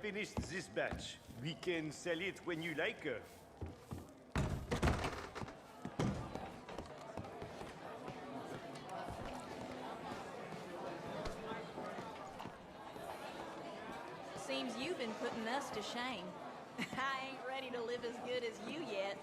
finished this batch. We can sell it when you like. Seems you've been putting us to shame. I ain't ready to live as good as you yet.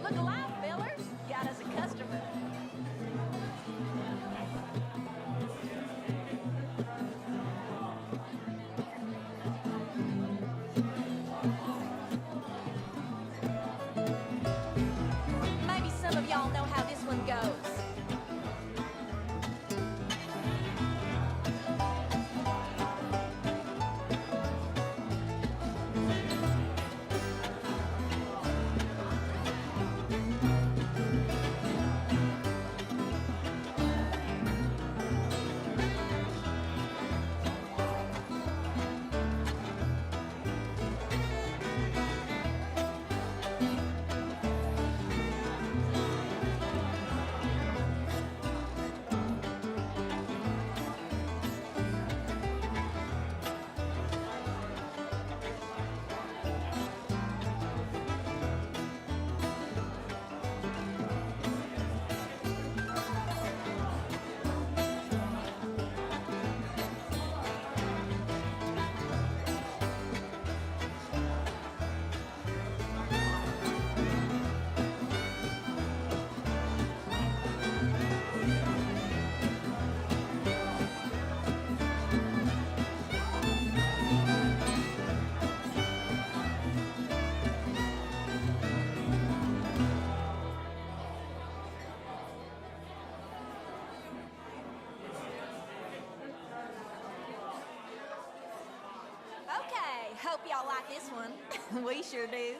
Look alive, fellers. Got us a customer. Maybe some of y'all know how this one goes. Okay, hope y'all like this one. We sure do.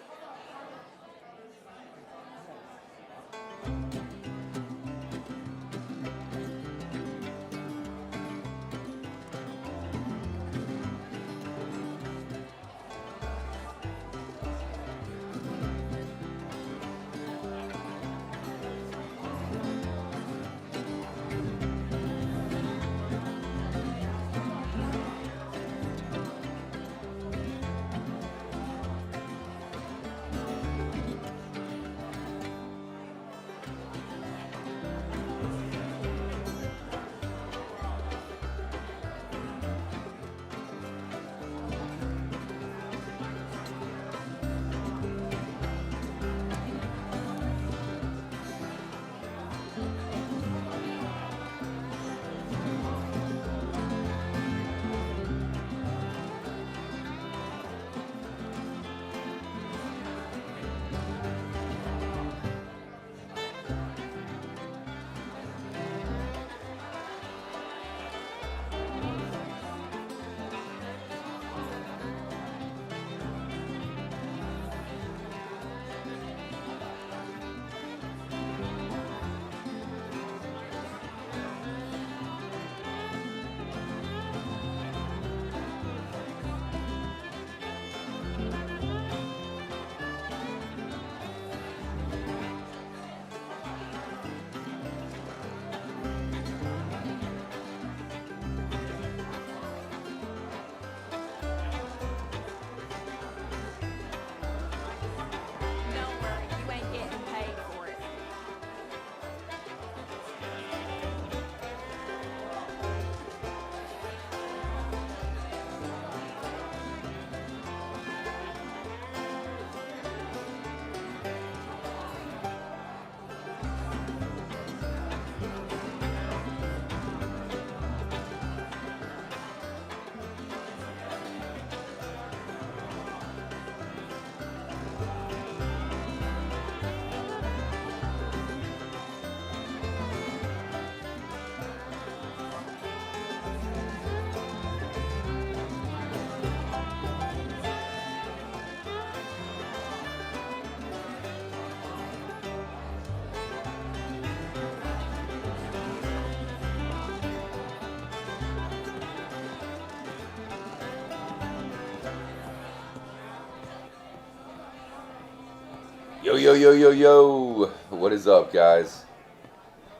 Yo, yo, yo, yo, yo. What is up, guys?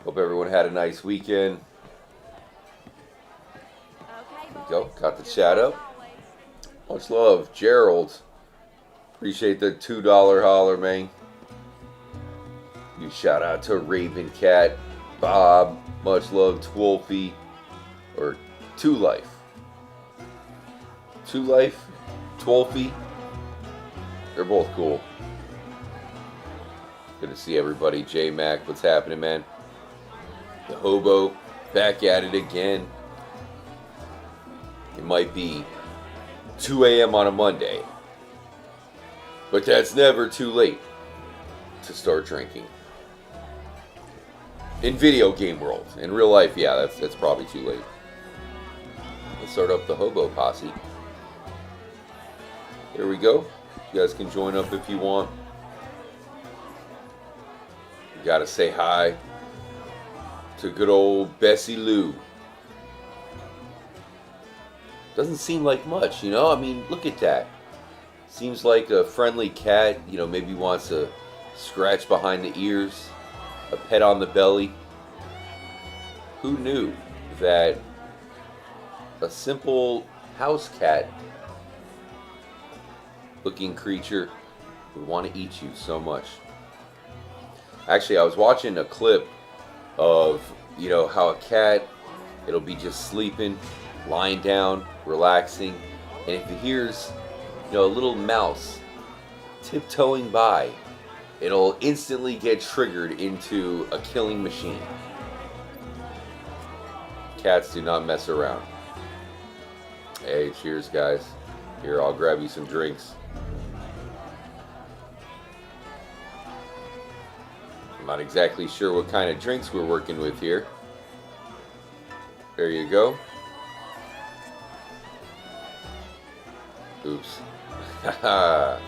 Hope everyone had a nice weekend. Okay, There we go. boys, Got the your chat boys up. always. Much love, Gerald. Appreciate the $2 holler, man. You shout out to Raven Cat, Bob. Much love, Twolfie, or Two Life. Two Life, Twolfie. They're both cool. Good to see everybody. J-Mac, what's happening, man? The Hobo, back at it again. It might be 2 a.m. on a Monday, but that's never too late to start drinking. In video game world. In real life, yeah, that's probably too late. Let's start up the Hobo Posse. There we go. You guys can join up if you want. Gotta say hi to good old Bessie Lou. Doesn't seem like much, you know? I mean, look at that. Seems like a friendly cat, you know, maybe wants a scratch behind the ears, a pet on the belly. Who knew that a simple house cat looking creature would want to eat you so much? Actually, I was watching a clip of, you know, how a cat, it'll be just sleeping, lying down, relaxing, and if it hears, you know, a little mouse tiptoeing by, it'll instantly get triggered into a killing machine. Cats do not mess around. Hey, cheers, guys. Here, I'll grab you some drinks. I'm not exactly sure what kind of drinks we're working with here. There you go. Oops. Haha.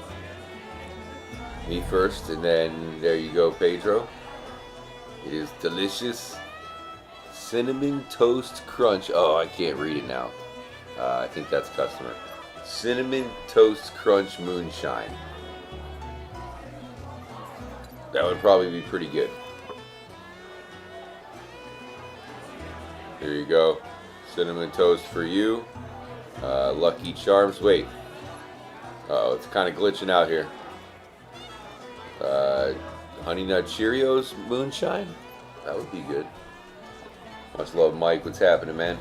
Me first, and then there you go, Pedro. It is delicious. Cinnamon Toast Crunch. Oh, I can't read it now. I think that's customer. Cinnamon Toast Crunch Moonshine. That would probably be pretty good. Here you go. Cinnamon toast for you. Lucky Charms. Wait. Uh-oh, it's kind of glitching out here. Honey Nut Cheerios Moonshine? That would be good. Much love, Mike. What's happening, man?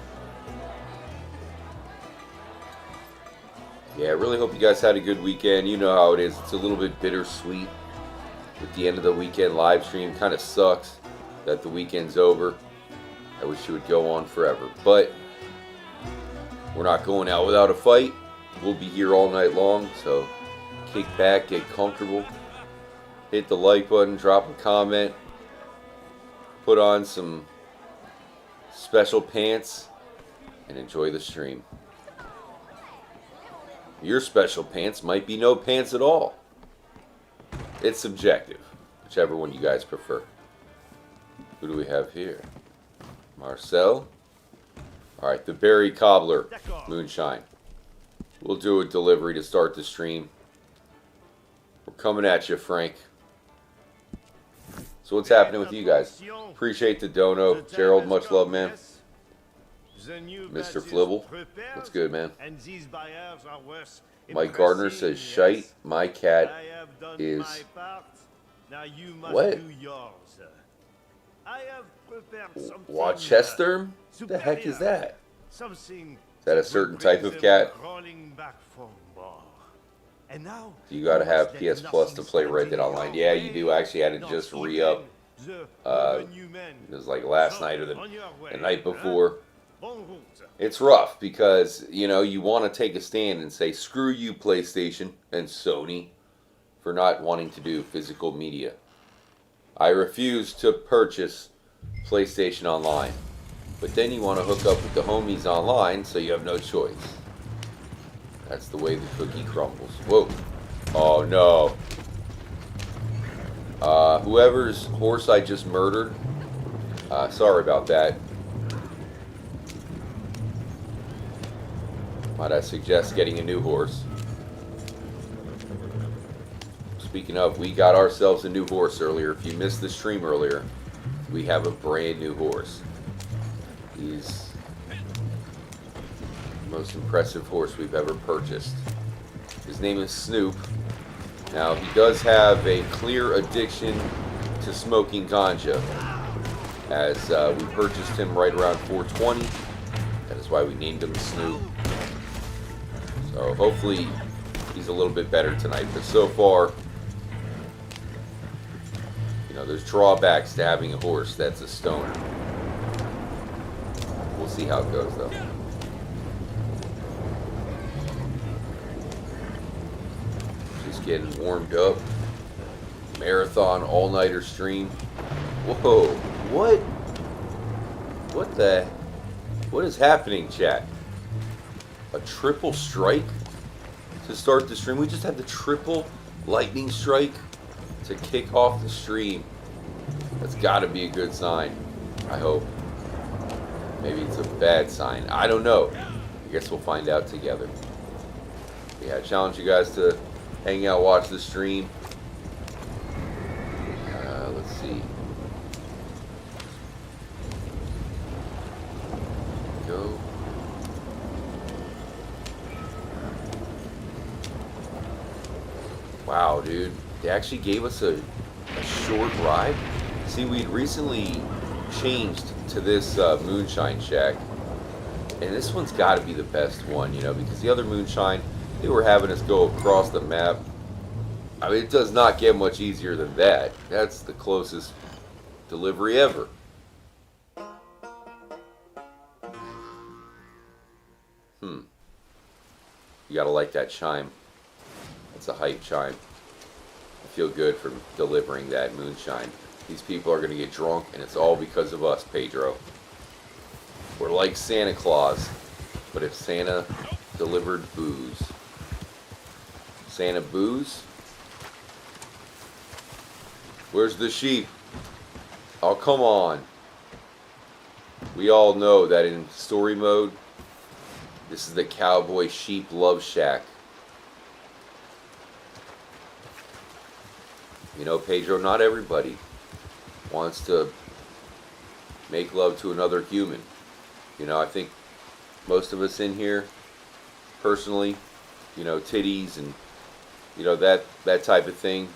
Yeah, I really hope you guys had a good weekend. You know how it is. It's a little bit bittersweet. At the end of the weekend live stream, kind of sucks that the weekend's over. I wish it would go on forever, but we're not going out without a fight. We'll be here all night long, so kick back, get comfortable, hit the like button, drop a comment, put on some special pants, and enjoy the stream. Your special pants might be no pants at all. It's subjective, whichever one you guys prefer. Who do we have here? Marcel. Alright, the Berry Cobbler Moonshine. We'll do a delivery to start the stream. We're coming at you, Frank. So what's happening with you guys? Appreciate the dono. Gerald, much love, man. Mr. Flibble, what's good, man? Mike Gardner says, shite, my cat is... What? Rochester? What the heck is that? Is that a certain type of cat? You gotta have PS Plus to play Red Dead Online. Yeah, you do. I actually had to just re-up. It was like last night or the night before. It's rough because, you know, you want to take a stand and say, screw you, PlayStation and Sony, for not wanting to do physical media. I refuse to purchase PlayStation Online. But then you want to hook up with the homies online, so you have no choice. That's the way the cookie crumbles. Whoa. Oh, no. Whoever's horse I just murdered, sorry about that. Might I suggest getting a new horse? speaking of, we got ourselves a new horse earlier. If you missed the stream earlier, we have a brand new horse. He's the most impressive horse we've ever purchased. His name is Snoop. Now, he does have a clear addiction to smoking ganja, as we purchased him right around 420. That is why we named him Snoop. So hopefully he's a little bit better tonight. But so far, you know, there's drawbacks to having a horse that's a stoner. We'll see how it goes, though. Just getting warmed up. Marathon all-nighter stream. Whoa, what? What is happening, chat? A triple strike to start the stream? We just had the triple lightning strike to kick off the stream. That's got to be a good sign, I hope. Maybe it's a bad sign. I don't know. I guess we'll find out together. Yeah, I challenge you guys to hang out, watch the stream. Let's see. Go. Wow, dude. They actually gave us a short ride. See, we'd recently changed to this Moonshine Shack. And this one's got to be the best one, you know, because the other Moonshine, they were having us go across the map. I mean, it does not get much easier than that. That's the closest delivery ever. You gotta like that chime. That's a hype chime. I feel good for delivering that Moonshine. These people are gonna get drunk, and it's all because of us, Pedro. We're like Santa Claus, but if Santa delivered booze. Santa booze? Where's the sheep? Oh, come on. We all know that in story mode, this is the Cowboy Sheep Love Shack. You know, Pedro, not everybody wants to make love to another human. You know, I think most of us in here, personally, you know, titties and, you know, that type of thing,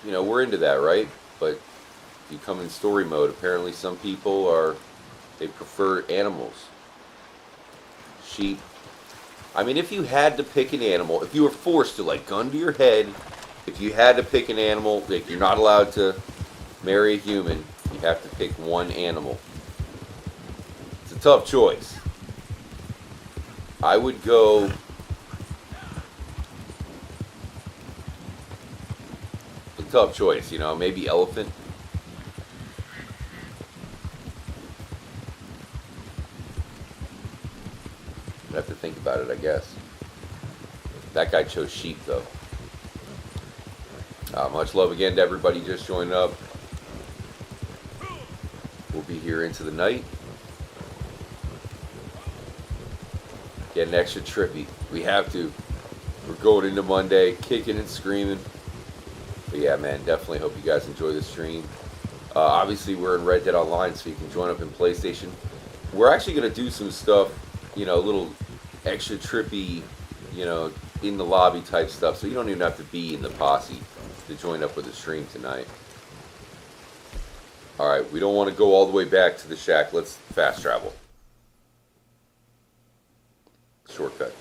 you know, we're into that, right? But if you come in story mode, apparently some people they prefer animals. Sheep. I mean, if you had to pick an animal, if you were forced to, like, gun to your head, if you had to pick an animal, like, you're not allowed to marry a human, you have to pick one animal. It's a tough choice. I would go... It's a tough choice, you know, maybe elephant. I'd have to think about it, I guess. That guy chose sheep, though. Much love again to everybody just joining up. We'll be here into the night. Getting extra trippy. We have to. We're going into Monday, kicking and screaming. But yeah, man, definitely hope you guys enjoy the stream. Obviously, we're in Red Dead Online, so you can join up in PlayStation. We're actually going to do some stuff, you know, a little extra trippy, you know, in the lobby type stuff, so you don't even have to be in the posse to join up with the stream tonight. Alright, we don't want to go all the way back to the shack. Let's fast travel. Shortcut.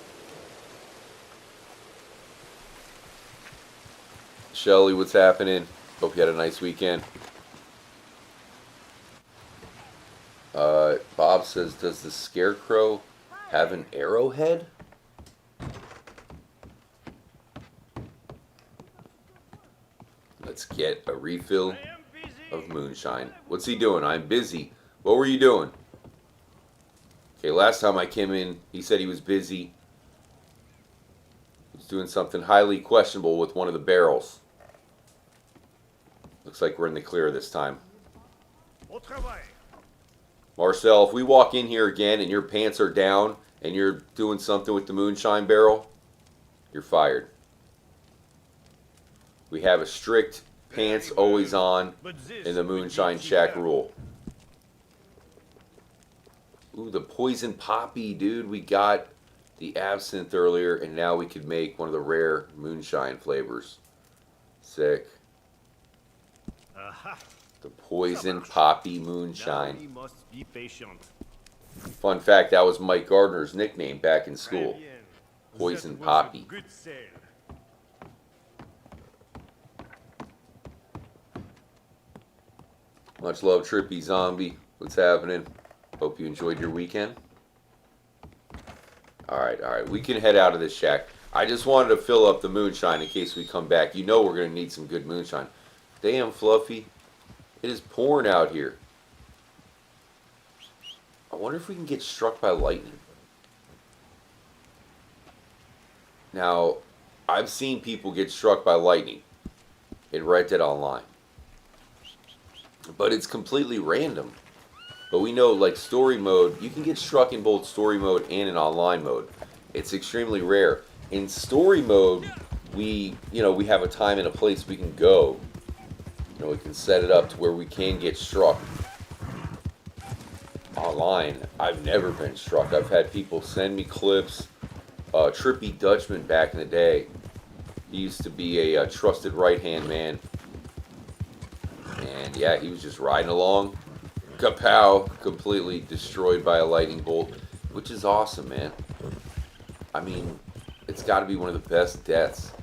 Shelly, what's happening? Hope you had a nice weekend. Bob says, does the Scarecrow have an arrowhead? Let's get a refill of Moonshine. What's he doing? I'm busy. What were you doing? Okay, last time I came in, he said he was busy. He was doing something highly questionable with one of the barrels. Looks like we're in the clear this time. Marcel, if we walk in here again and your pants are down and you're doing something with the Moonshine barrel, you're fired. We have a strict pants always on in the Moonshine Shack rule. Ooh, the poison poppy, dude. We got the absinthe earlier, and now we could make one of the rare moonshine flavors. Sick. The poison poppy moonshine. Now we must be patient. Fun fact, that was Mike Gardner's nickname back in school. Très bien. Poison That was a poppy. good sale. Much love, Trippy Zombie. What's happening? Hope you enjoyed your weekend. Alright. We can head out of this shack. I just wanted to fill up the moonshine in case we come back. You know we're going to need some good moonshine. Damn, Fluffy. It is pouring out here. I wonder if we can get struck by lightning. Now, I've seen people get struck by lightning in Red Dead Online. But it's completely random. But we know, like, story mode, you can get struck in both story mode and in online mode. It's extremely rare. In story mode, we have a time and a place we can go. We can set it up to where we can get struck. Online, I've never been struck. I've had people send me clips. Trippy Dutchman back in the day. He used to be a trusted right-hand man. And yeah, he was just riding along. Kapow! Completely destroyed by a lightning bolt. Which is awesome, man. I mean, it's got to be one of the best deaths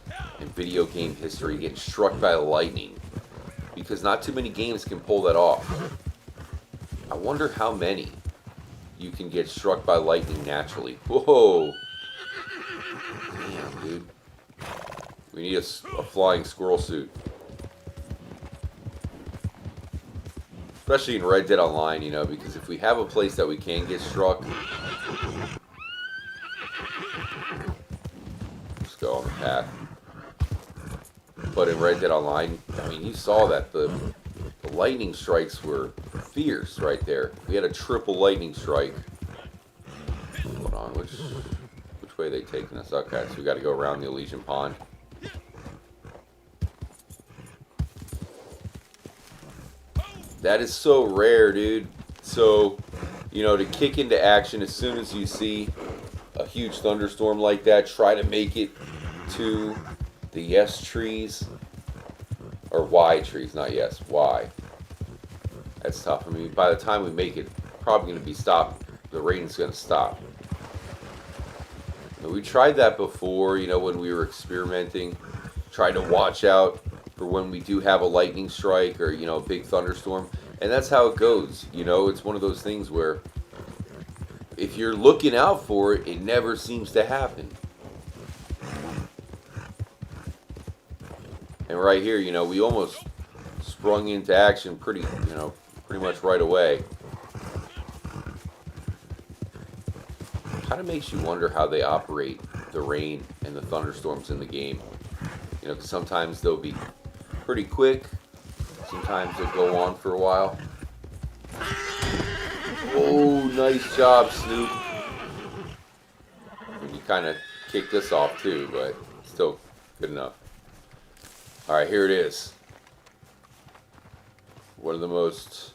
in video game history, getting struck by lightning. Because not too many games can pull that off. I wonder how many you can get struck by lightning naturally. Whoa! Damn, dude. We need a flying squirrel suit. Especially in Red Dead Online, because if we have a place that we can get struck... Let's go on the path. But in Red Dead Online, I mean, you saw that the lightning strikes were fierce right there. We had a triple lightning strike. Hold on, which way are they taking us? Okay, so we got to go around the Elysian Pond. That is so rare, dude. So, to kick into action as soon as you see a huge thunderstorm like that, try to make it to the yes trees. Or Y trees, not yes, Y. That's tough. I mean, by the time we make it, probably going to be stopped. The rain's going to stop. And we tried that before, when we were experimenting. Tried to watch out for when we do have a lightning strike or, a big thunderstorm. And that's how it goes. It's one of those things where if you're looking out for it, it never seems to happen. And right here, we almost sprung into action pretty much right away. Kind of makes you wonder how they operate the rain and the thunderstorms in the game. 'Cause sometimes they'll be pretty quick. Sometimes they'll go on for a while. Oh, nice job, Snoop. And you kind of kicked us off too, but still good enough. Alright, here it is. One of the most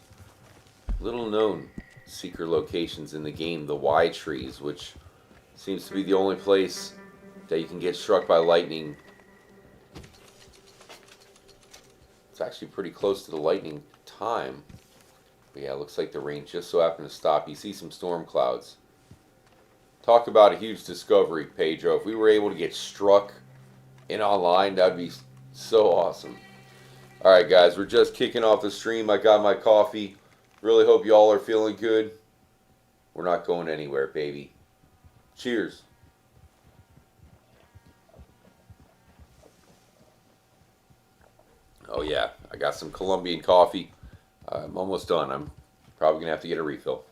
little known secret locations in the game, the Y trees, which seems to be the only place that you can get struck by lightning. It's actually pretty close to the lightning time. But yeah, it looks like the rain just so happened to stop. You see some storm clouds. Talk about a huge discovery, Pedro. If we were able to get struck in online, that'd be so awesome. Alright guys, we're just kicking off the stream. I got my coffee. Really hope y'all are feeling good. We're not going anywhere, baby. Cheers. Oh yeah, I got some Colombian coffee. I'm almost done. I'm probably going to have to get a refill.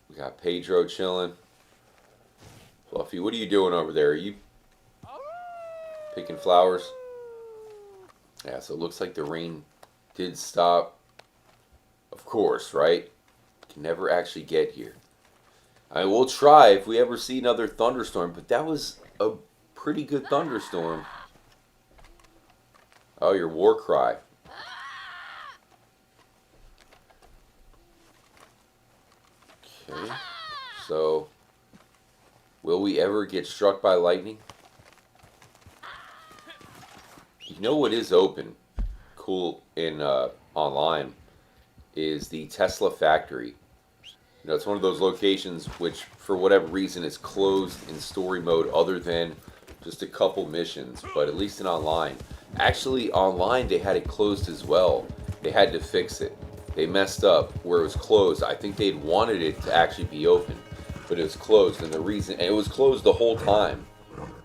We got Pedro chilling. Fluffy, what are you doing over there? Are you picking flowers? Yeah, so it looks like the rain did stop. Of course, right? Can never actually get here. I mean, we'll try if we ever see another thunderstorm, but that was a pretty good thunderstorm. Oh, your war cry. Okay. So, will we ever get struck by lightning? You know what is open, cool in online, is the Tesla factory. You know, it's one of those locations which, for whatever reason, is closed in story mode other than just a couple missions, but at least in online. Actually, online they had it closed as well. They had to fix it. They messed up where it was closed. I think they'd wanted it to actually be open, but it was closed, and it was closed the whole time.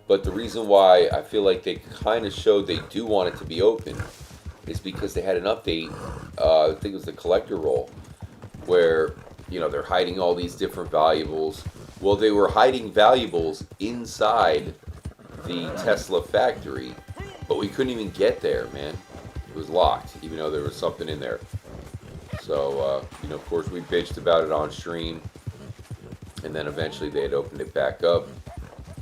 But the reason why I feel like they kind of showed they do want it to be open is because they had an update, I think it was the collector role, where, you know, they're hiding all these different valuables. Well, they were hiding valuables inside the Tesla factory, but we couldn't even get there, man. It was locked, even though there was something in there. So, you know, of course, we bitched about it on stream, and then eventually they had opened it back up.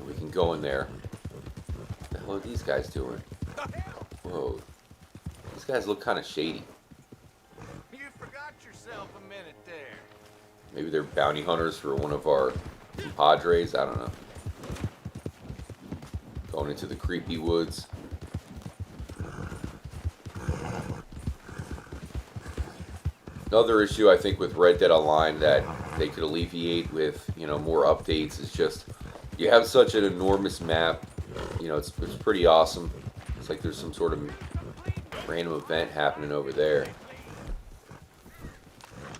We can go in there. What the hell are these guys doing? Whoa. These guys look kind of shady. You forgot yourself a minute there. Maybe they're bounty hunters for one of our compadres. I don't know. Going into the creepy woods. Another issue I think with Red Dead Online that they could alleviate with, you know, more updates is just you have such an enormous map. You know, it's pretty awesome. It's like there's some sort of random event happening over there.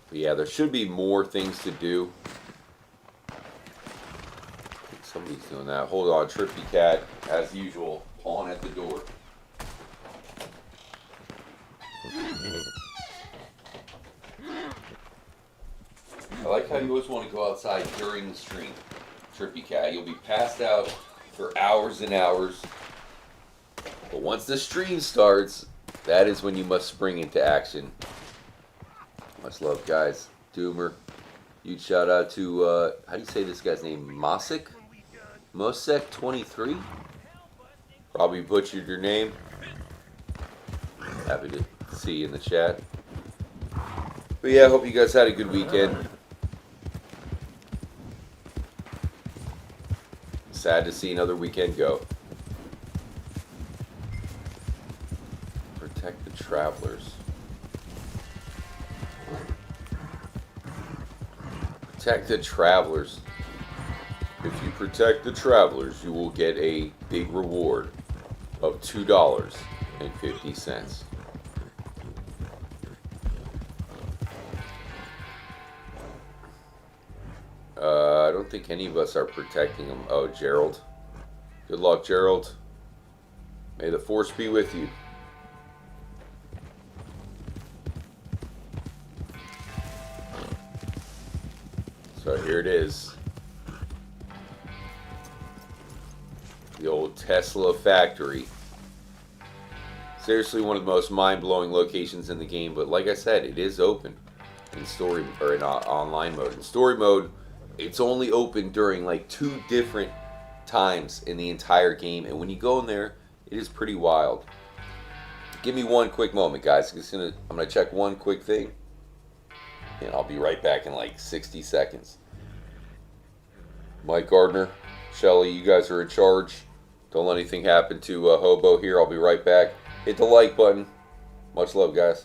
But yeah, there should be more things to do. I think somebody's doing that. Hold on, Trippy Cat, as usual, pawing at the door. I like how you always want to go outside during the stream, Trippy Cat. You'll be passed out for hours and hours. But once the stream starts, that is when you must spring into action. Much love, guys. Doomer. Huge shout out to, how do you say this guy's name? Mosek? Mosek23? Probably butchered your name. Happy to see you in the chat. But yeah, I hope you guys had a good weekend. Sad to see another weekend go. Protect the travelers. Protect the travelers. If you protect the travelers, you will get a big reward of $2.50. I don't think any of us are protecting him. Oh, Gerald. Good luck, Gerald. May the force be with you. So here it is. The old Tesla factory. Seriously, one of the most mind-blowing locations in the game, but like I said, it is open in story or in online mode. In story mode, it's only open during like 2 different times in the entire game, and when you go in there, it is pretty wild. Give me one quick moment, guys. I'm gonna check one quick thing, and I'll be right back in like 60 seconds. Mike Gardner, Shelly, you guys are in charge. Don't let anything happen to Hobo here. I'll be right back. Hit the like button. Much love, guys.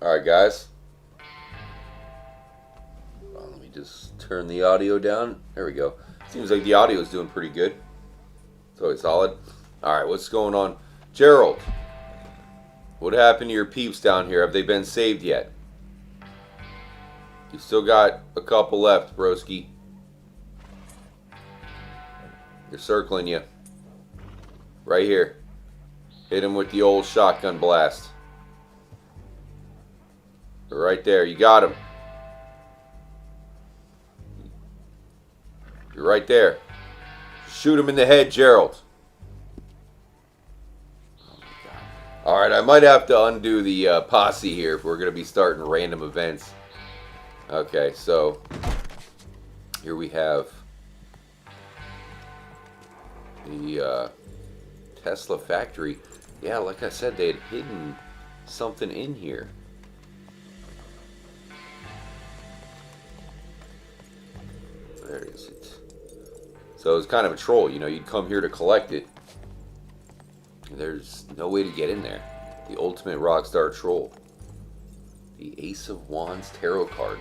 Alright, guys. Let me just turn the audio down. There we go. Seems like the audio is doing pretty good. It's always solid. Alright, what's going on? Gerald, what happened to your peeps down here? Have they been saved yet? You still got a couple left, broski. They're circling you. Right here. Hit him with the old shotgun blast. They're right there. You got him. You're right there. Shoot him in the head, Gerald. Oh my God. Alright, I might have to undo the posse here if we're going to be starting random events. Okay, so here we have the Tesla factory. Yeah, like I said, they had hidden something in here. There it is. So it's kind of a troll, you know, you'd come here to collect it. There's no way to get in there. The ultimate rockstar troll. The Ace of Wands tarot card.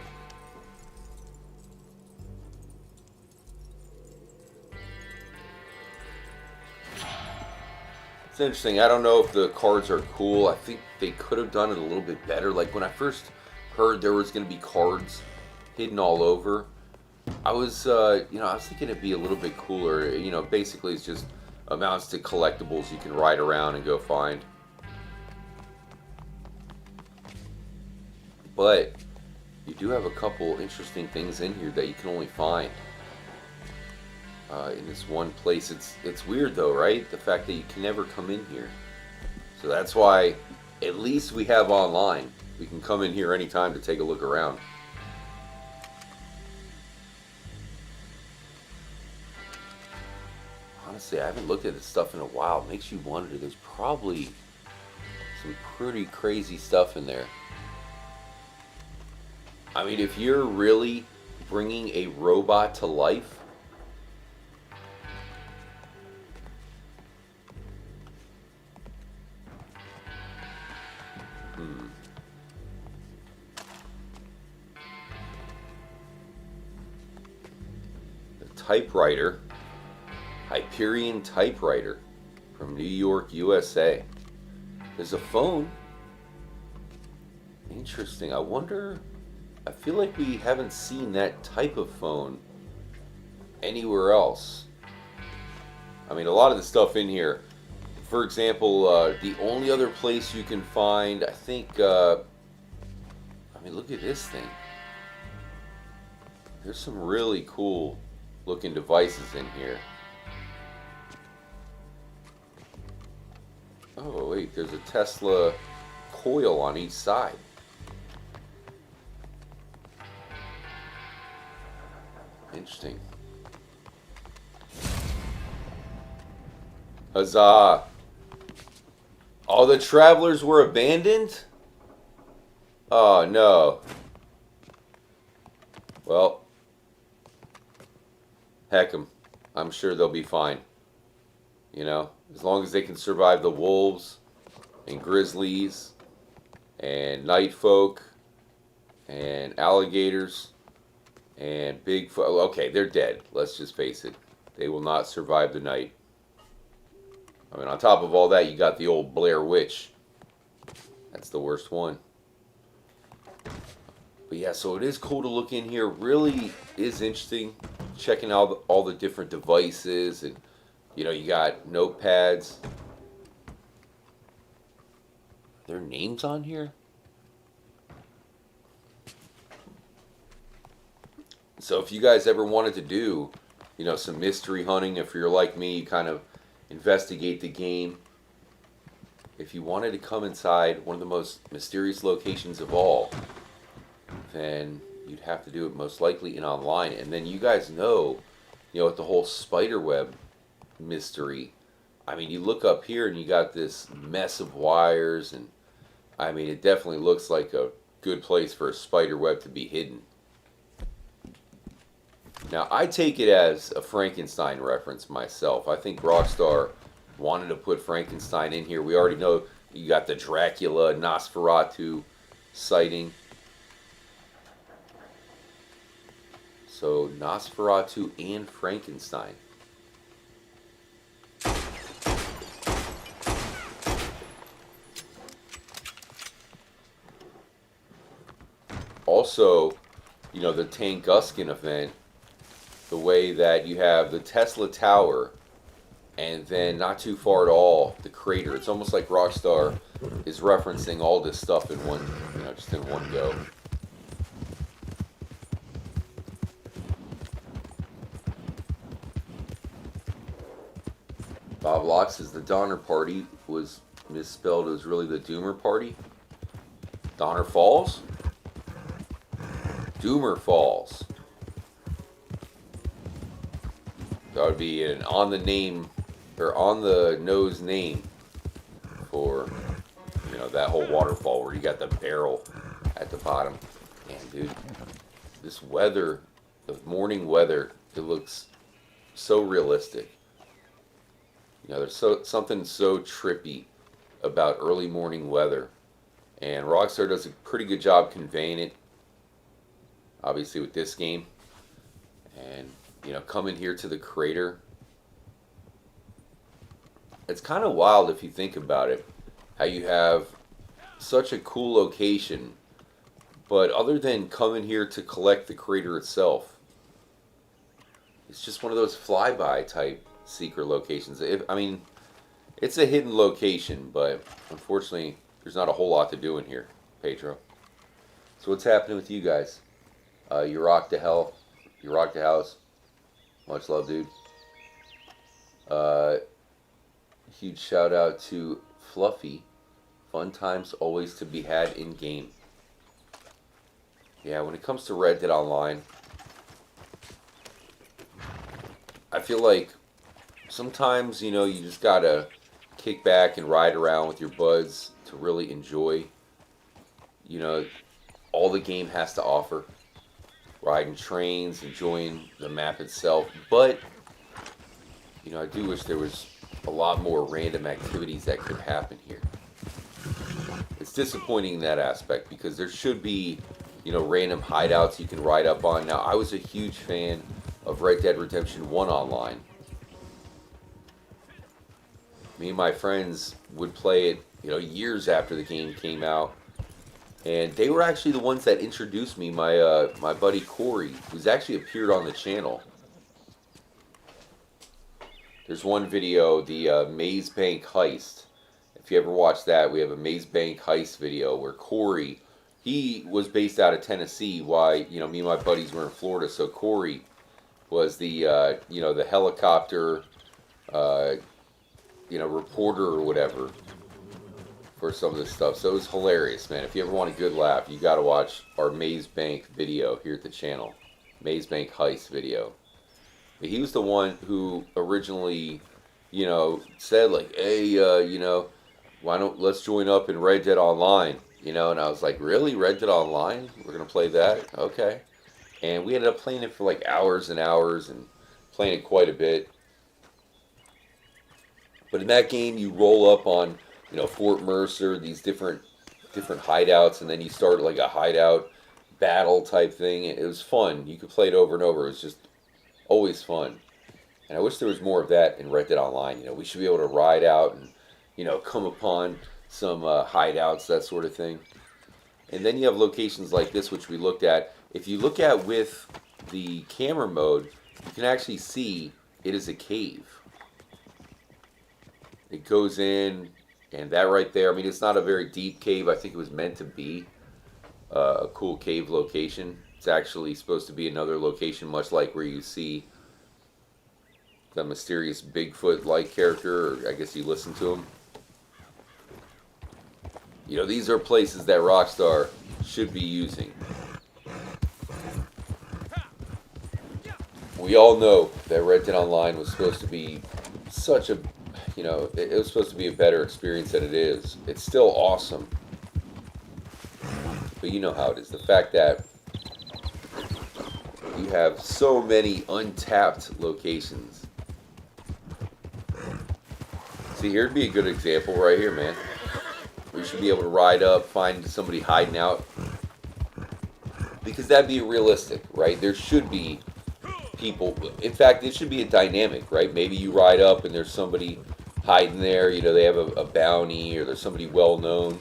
It's interesting. I don't know if the cards are cool. I think they could have done it a little bit better. Like when I first heard there was going to be cards hidden all over, I was, I was thinking it'd be a little bit cooler. You know, basically it's just amounts to collectibles you can ride around and go find. But you do have a couple interesting things in here that you can only find in this one place. It's weird though, right? The fact that you can never come in here. So that's why at least we have online. We can come in here anytime to take a look around. Honestly, I haven't looked at this stuff in a while. It makes you wonder. There's probably some pretty crazy stuff in there. I mean, if you're really bringing a robot to life, the typewriter, Hyperion typewriter from New York, USA. There's a phone. Interesting. I wonder, I feel like we haven't seen that type of phone anywhere else. I mean, a lot of the stuff in here, for example, the only other place you can find, I think, I mean, look at this thing. There's some really cool looking devices in here. Oh, wait, there's a Tesla coil on each side. Interesting. Huzzah! All the travelers were abandoned? Oh, no. Well, heck 'em. I'm sure they'll be fine. You know, as long as they can survive the wolves and grizzlies and night folk and alligators and Bigfoot. Okay, they're dead. Let's just face it. They will not survive the night. I mean, on top of all that, you got the old Blair Witch. That's the worst one. But yeah, so it is cool to look in here. Really is interesting. Checking out all the different devices. And, you know, you got notepads. Are there names on here? So if you guys ever wanted to do, you know, some mystery hunting, if you're like me, you kind of investigate the game. If you wanted to come inside one of the most mysterious locations of all, then you'd have to do it most likely in online. And then you guys know, you know, with the whole spiderweb mystery, I mean, you look up here and you got this mess of wires, and I mean, it definitely looks like a good place for a spiderweb to be hidden. Now, I take it as a Frankenstein reference myself. I think Rockstar wanted to put Frankenstein in here. We already know you got the Dracula, Nosferatu sighting. So Nosferatu and Frankenstein. Also, you know, the Tanguskin event, the way that you have the Tesla Tower, and then not too far at all, the crater. It's almost like Rockstar is referencing all this stuff in one, you know, just in one go. Bob Locke says the Donner Party was misspelled. It was really the Doomer Party. Donner Falls? Doomer Falls. That would be an on the name or on the nose name for, you know, that whole waterfall where you got the barrel at the bottom. And dude, this weather, the morning weather, it looks so realistic. You know, there's something so trippy about early morning weather, and Rockstar does a pretty good job conveying it. Obviously, with this game, and you know, coming here to the crater, it's kind of wild if you think about it. How you have such a cool location, but other than coming here to collect the crater itself, it's just one of those flyby type secret locations. I mean, it's a hidden location, but unfortunately, there's not a whole lot to do in here, Pedro. So what's happening with you guys? You rock to hell. You rock the house. Much love, dude. Huge shout out to Fluffy. Fun times always to be had in game. Yeah, when it comes to Red Dead Online, I feel like sometimes, you know, you just gotta kick back and ride around with your buds to really enjoy, you know, all the game has to offer. Riding trains, enjoying the map itself. But, you know, I do wish there was a lot more random activities that could happen here. It's disappointing in that aspect because there should be, you know, random hideouts you can ride up on. Now, I was a huge fan of Red Dead Redemption 1 Online. Me and my friends would play it, you know, years after the game came out. And they were actually the ones that introduced me, my buddy Corey, who's actually appeared on the channel. There's one video, the Maze Bank Heist. If you ever watch that, we have a Maze Bank Heist video where Corey, he was based out of Tennessee, while, you know, me and my buddies were in Florida. So Corey was the, you know, the helicopter, you know, reporter or whatever for some of this stuff. So it was hilarious, man. If you ever want a good laugh, you got to watch our Maze Bank video here at the channel. Maze Bank Heist video. But he was the one who originally, you know, said like, hey, you know, let's join up in Red Dead Online, you know, and I was like, really? Red Dead Online? We're going to play that? Okay. And we ended up playing it for like hours and hours and playing it quite a bit. But in that game, you roll up on, you know, Fort Mercer, these different hideouts, and then you start like a hideout battle type thing. It was fun. You could play it over and over. It was just always fun. And I wish there was more of that in Red Dead Online. You know, we should be able to ride out and, you know, come upon some hideouts, that sort of thing. And then you have locations like this, which we looked at. If you look at with the camera mode, you can actually see it is a cave. It goes in, and that right there, I mean, it's not a very deep cave. I think it was meant to be a cool cave location. It's actually supposed to be another location, much like where you see the mysterious Bigfoot-like character, or I guess you listen to him. You know, these are places that Rockstar should be using. We all know that Red Dead Online was supposed to be such a, you know, it was supposed to be a better experience than it is. It's still awesome. But you know how it is. The fact that you have so many untapped locations. See, here'd be a good example right here, man. Where we should be able to ride up, find somebody hiding out. Because that'd be realistic, right? There should be people. In fact, it should be a dynamic, right? Maybe you ride up and there's somebody hiding there. You know, they have a bounty, or there's somebody well known.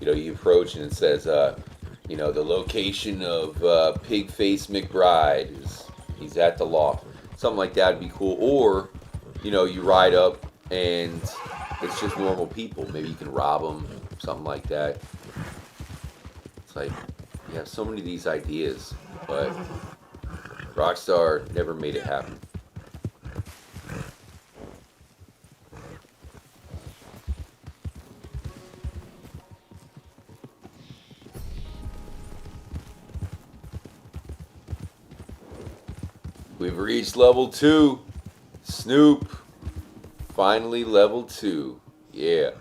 You know, you approach and it says, you know, the location of Pigface McBride is he's at the loft. Something like that would be cool. Or, you know, you ride up and it's just normal people. Maybe you can rob them, something like that. It's like, you have so many of these ideas, but Rockstar never made it happen. We've reached level 2. Snoop. Finally level 2. Yeah.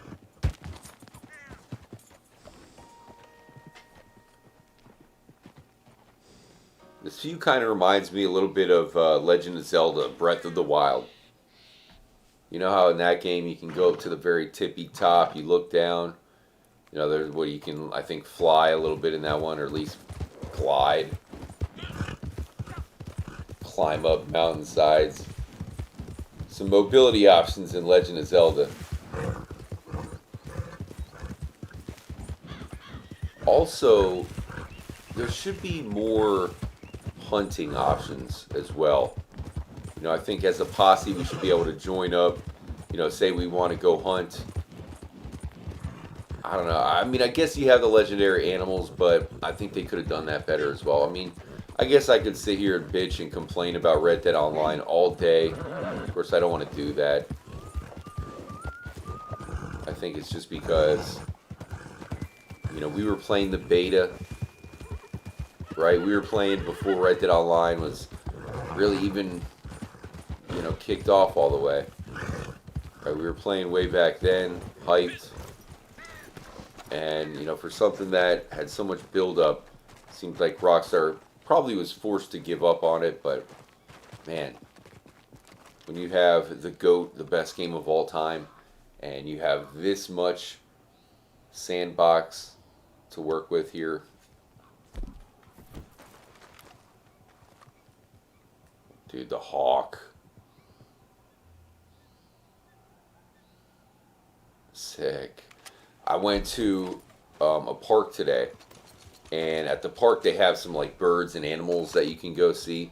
This view kind of reminds me a little bit of Legend of Zelda, Breath of the Wild. You know how in that game you can go up to the very tippy top, you look down. You know, there's where you can, I think, fly a little bit in that one, or at least glide. Climb up mountainsides. Some mobility options in Legend of Zelda. Also, there should be more hunting options as well. You know, I think as a posse we should be able to join up. You know, say we want to go hunt. I don't know. I mean, I guess you have the legendary animals, but I think they could have done that better as well. I mean, I guess I could sit here and bitch and complain about Red Dead Online all day. Of course, I don't want to do that. I think it's just because, you know, we were playing the beta, right? We were playing before Red Dead Online was really even, you know, kicked off all the way. Right? We were playing way back then, hyped. And, you know, for something that had so much build-up, seems like Rockstar probably was forced to give up on it, but man, when you have the GOAT, the best game of all time, and you have this much sandbox to work with here, dude, the Hawk, sick. I went to a park today, and at the park they have some like birds and animals that you can go see.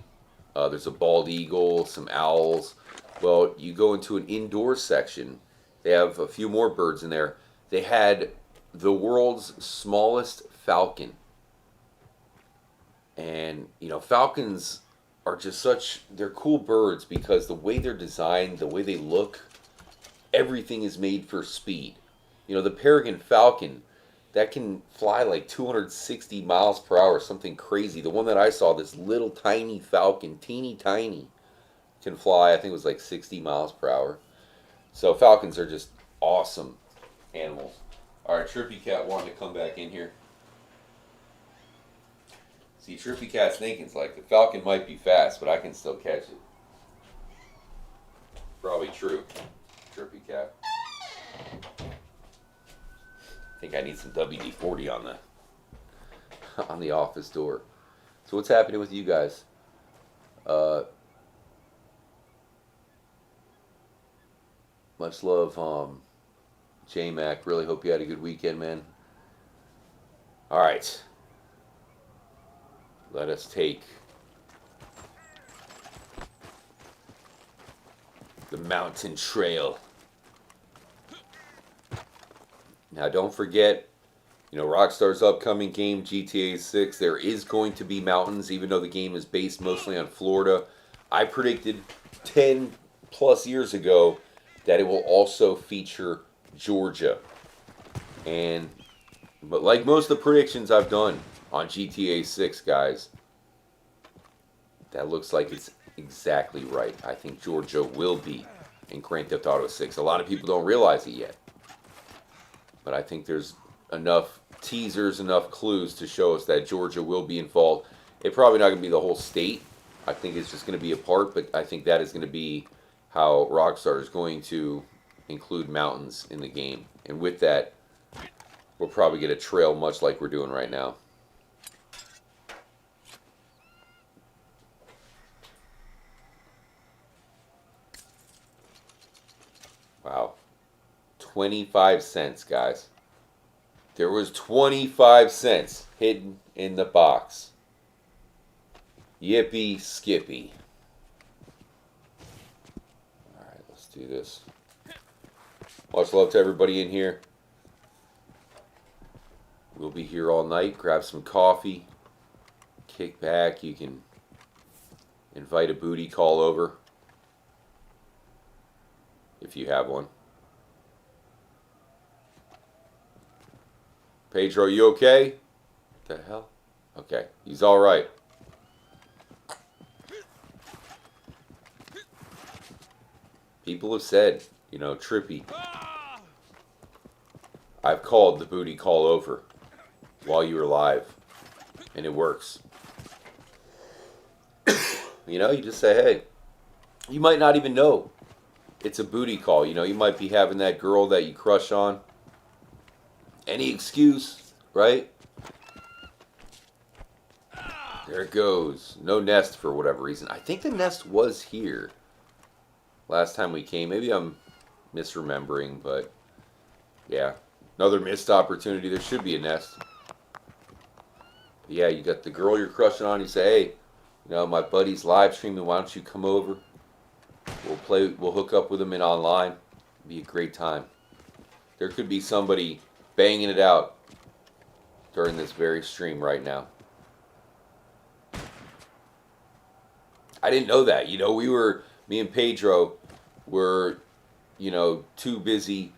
There's a bald eagle, some owls. Well, you go into an indoor section. They have a few more birds in there. They had the world's smallest falcon. And, you know, falcons are just they're cool birds because the way they're designed, the way they look, everything is made for speed. You know, the peregrine falcon, that can fly like 260 miles per hour, something crazy. The one that I saw, this little tiny falcon, teeny tiny, can fly, I think it was like 60 miles per hour. So falcons are just awesome animals. Alright, Trippy Cat wanted to come back in here. See, Trippy Cat's thinking's like, the falcon might be fast, but I can still catch it. Probably true, Trippy Cat. I think I need some WD-40 on the office door. So what's happening with you guys? Much love, J-Mac. Really hope you had a good weekend, man. Alright. Let us take the mountain trail. Now, don't forget, you know, Rockstar's upcoming game, GTA 6, there is going to be mountains, even though the game is based mostly on Florida. I predicted 10 plus years ago that it will also feature Georgia. But like most of the predictions I've done on GTA 6, guys, that looks like it's exactly right. I think Georgia will be in Grand Theft Auto 6. A lot of people don't realize it yet. But I think there's enough teasers, enough clues to show us that Georgia will be involved. It's probably not going to be the whole state. I think it's just going to be a part, but I think that is going to be how Rockstar is going to include mountains in the game. And with that, We'll probably get a trail much like we're doing right now. Wow. 25 cents, guys. There was 25 cents hidden in the box. Yippee skippy. Alright, let's do this. Much love to everybody in here. We'll be here all night. Grab some coffee. Kick back. You can invite a booty call over. If you have one. Pedro, you okay? What the hell? Okay, he's alright. People have said, you know, Trippy. I've called the booty call over while you were live. And it works. You know, you just say, hey. You might not even know it's a booty call. You know, you might be having that girl that you crush on. Any excuse, right? There it goes. No nest for whatever reason. I think the nest was here last time we came. Maybe I'm misremembering, but yeah. Another missed opportunity. There should be a nest. But yeah, you got the girl you're crushing on. You say, hey, you know, my buddy's live streaming. Why don't you come over? We'll hook up with him in online. It'll be a great time. There could be somebody banging it out during this very stream right now. I didn't know that. You know, me and Pedro were, you know, too busy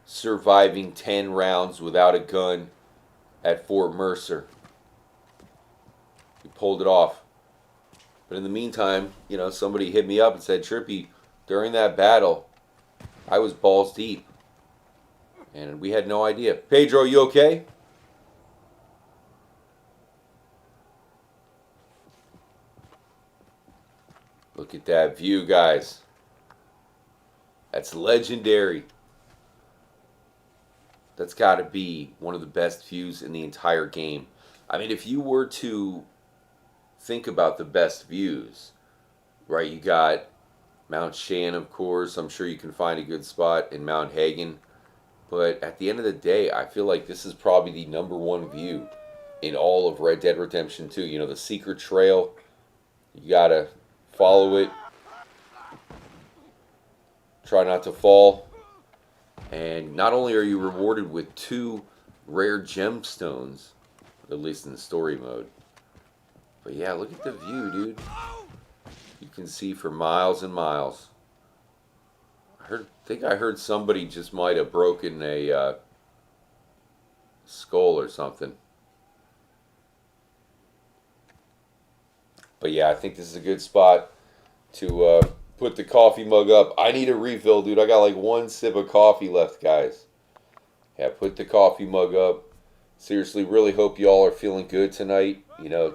surviving 10 rounds without a gun at Fort Mercer. We pulled it off. But in the meantime, you know, somebody hit me up and said, Trippy, during that battle, I was balls deep. And we had no idea. Pedro, you okay? Look at that view, guys. That's legendary. That's got to be one of the best views in the entire game. I mean, if you were to think about the best views, right? You got Mount Shan, of course. I'm sure you can find a good spot in Mount Hagen. But at the end of the day, I feel like this is probably the #1 view in all of Red Dead Redemption 2. You know, the secret trail. You got to follow it. Try not to fall. And not only are you rewarded with 2 rare gemstones, at least in the story mode, but yeah, look at the view, dude. You can see for miles and miles. I think I heard somebody just might have broken a skull or something. But yeah, I think this is a good spot to put the coffee mug up. I need a refill, dude. I got like 1 sip of coffee left, guys. Yeah, put the coffee mug up. Seriously, really hope y'all are feeling good tonight. You know,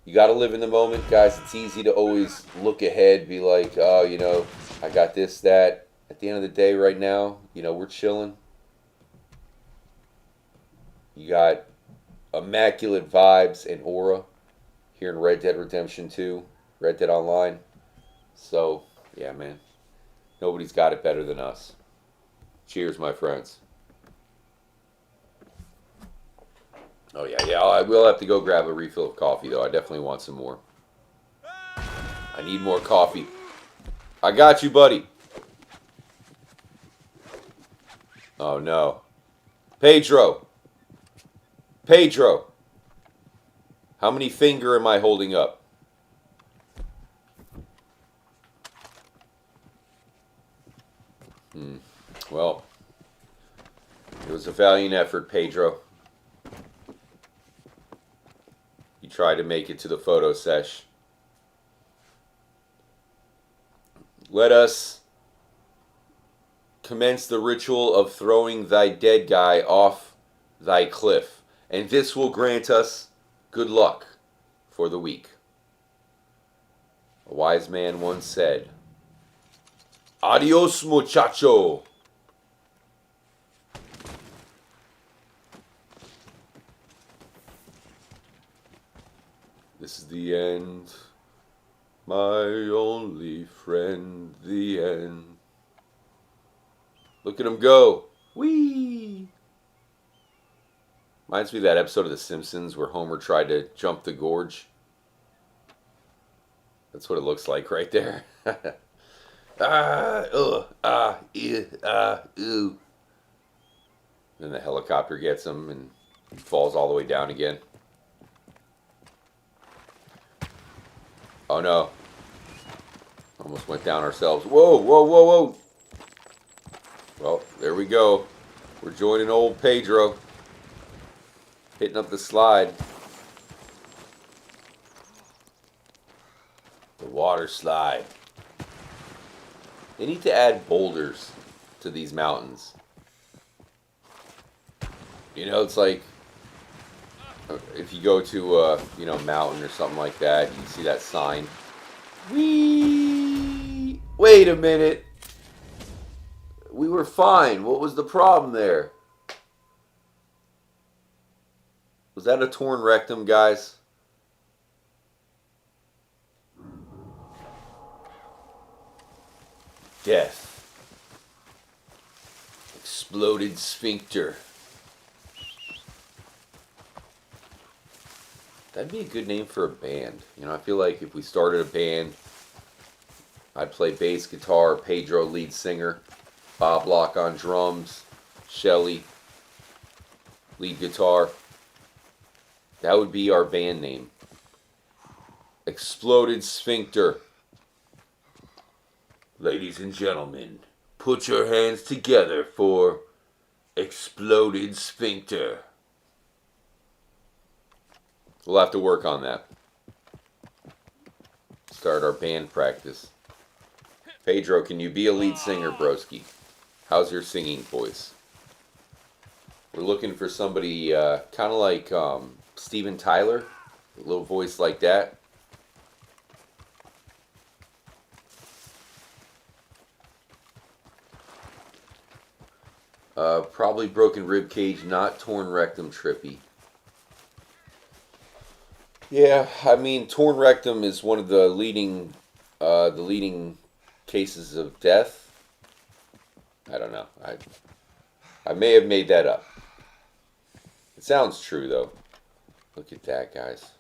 you got to live in the moment, guys. It's easy to always look ahead, be like, oh, you know, I got this, that. At the end of the day right now, you know, we're chilling. You got immaculate vibes and aura here in Red Dead Redemption 2, Red Dead Online. So, yeah, man. Nobody's got it better than us. Cheers, my friends. Oh, yeah, I will have to go grab a refill of coffee, though. I definitely want some more. I need more coffee. I got you, buddy. Oh, no. Pedro. Pedro. How many finger am I holding up? Well, it was a valiant effort, Pedro. You tried to make it to the photo sesh. Let us commence the ritual of throwing thy dead guy off thy cliff, and this will grant us good luck for the week. A wise man once said, Adios, muchacho. This is the end. My only friend, the end. Look at him go. Whee! Reminds me of that episode of The Simpsons where Homer tried to jump the gorge. That's what it looks like right there. Ooh. Then the helicopter gets him and falls all the way down again. Oh no. Almost went down ourselves. Whoa, whoa, whoa, whoa. Well, there we go. We're joining old Pedro. Hitting up the slide. The water slide. They need to add boulders to these mountains. You know, it's like if you go to a mountain or something like that, you see that sign. Whee! Wait a minute. We were fine. What was the problem there? Was that a torn rectum, guys? Death. Exploded sphincter. That'd be a good name for a band. You know, I feel like if we started a band, I'd play bass guitar, Pedro lead singer, Bob Locke on drums, Shelly lead guitar. That would be our band name. Exploded Sphincter. Ladies and gentlemen, put your hands together for Exploded Sphincter. We'll have to work on that. Start our band practice. Pedro, can you be a lead singer, broski? How's your singing voice? We're looking for somebody kind of like Steven Tyler. A little voice like that. Probably broken rib cage, not torn rectum trippy. Yeah, I mean, torn rectum is one of the leading cases of death. I don't know. I may have made that up. It sounds true, though. Look at that, guys.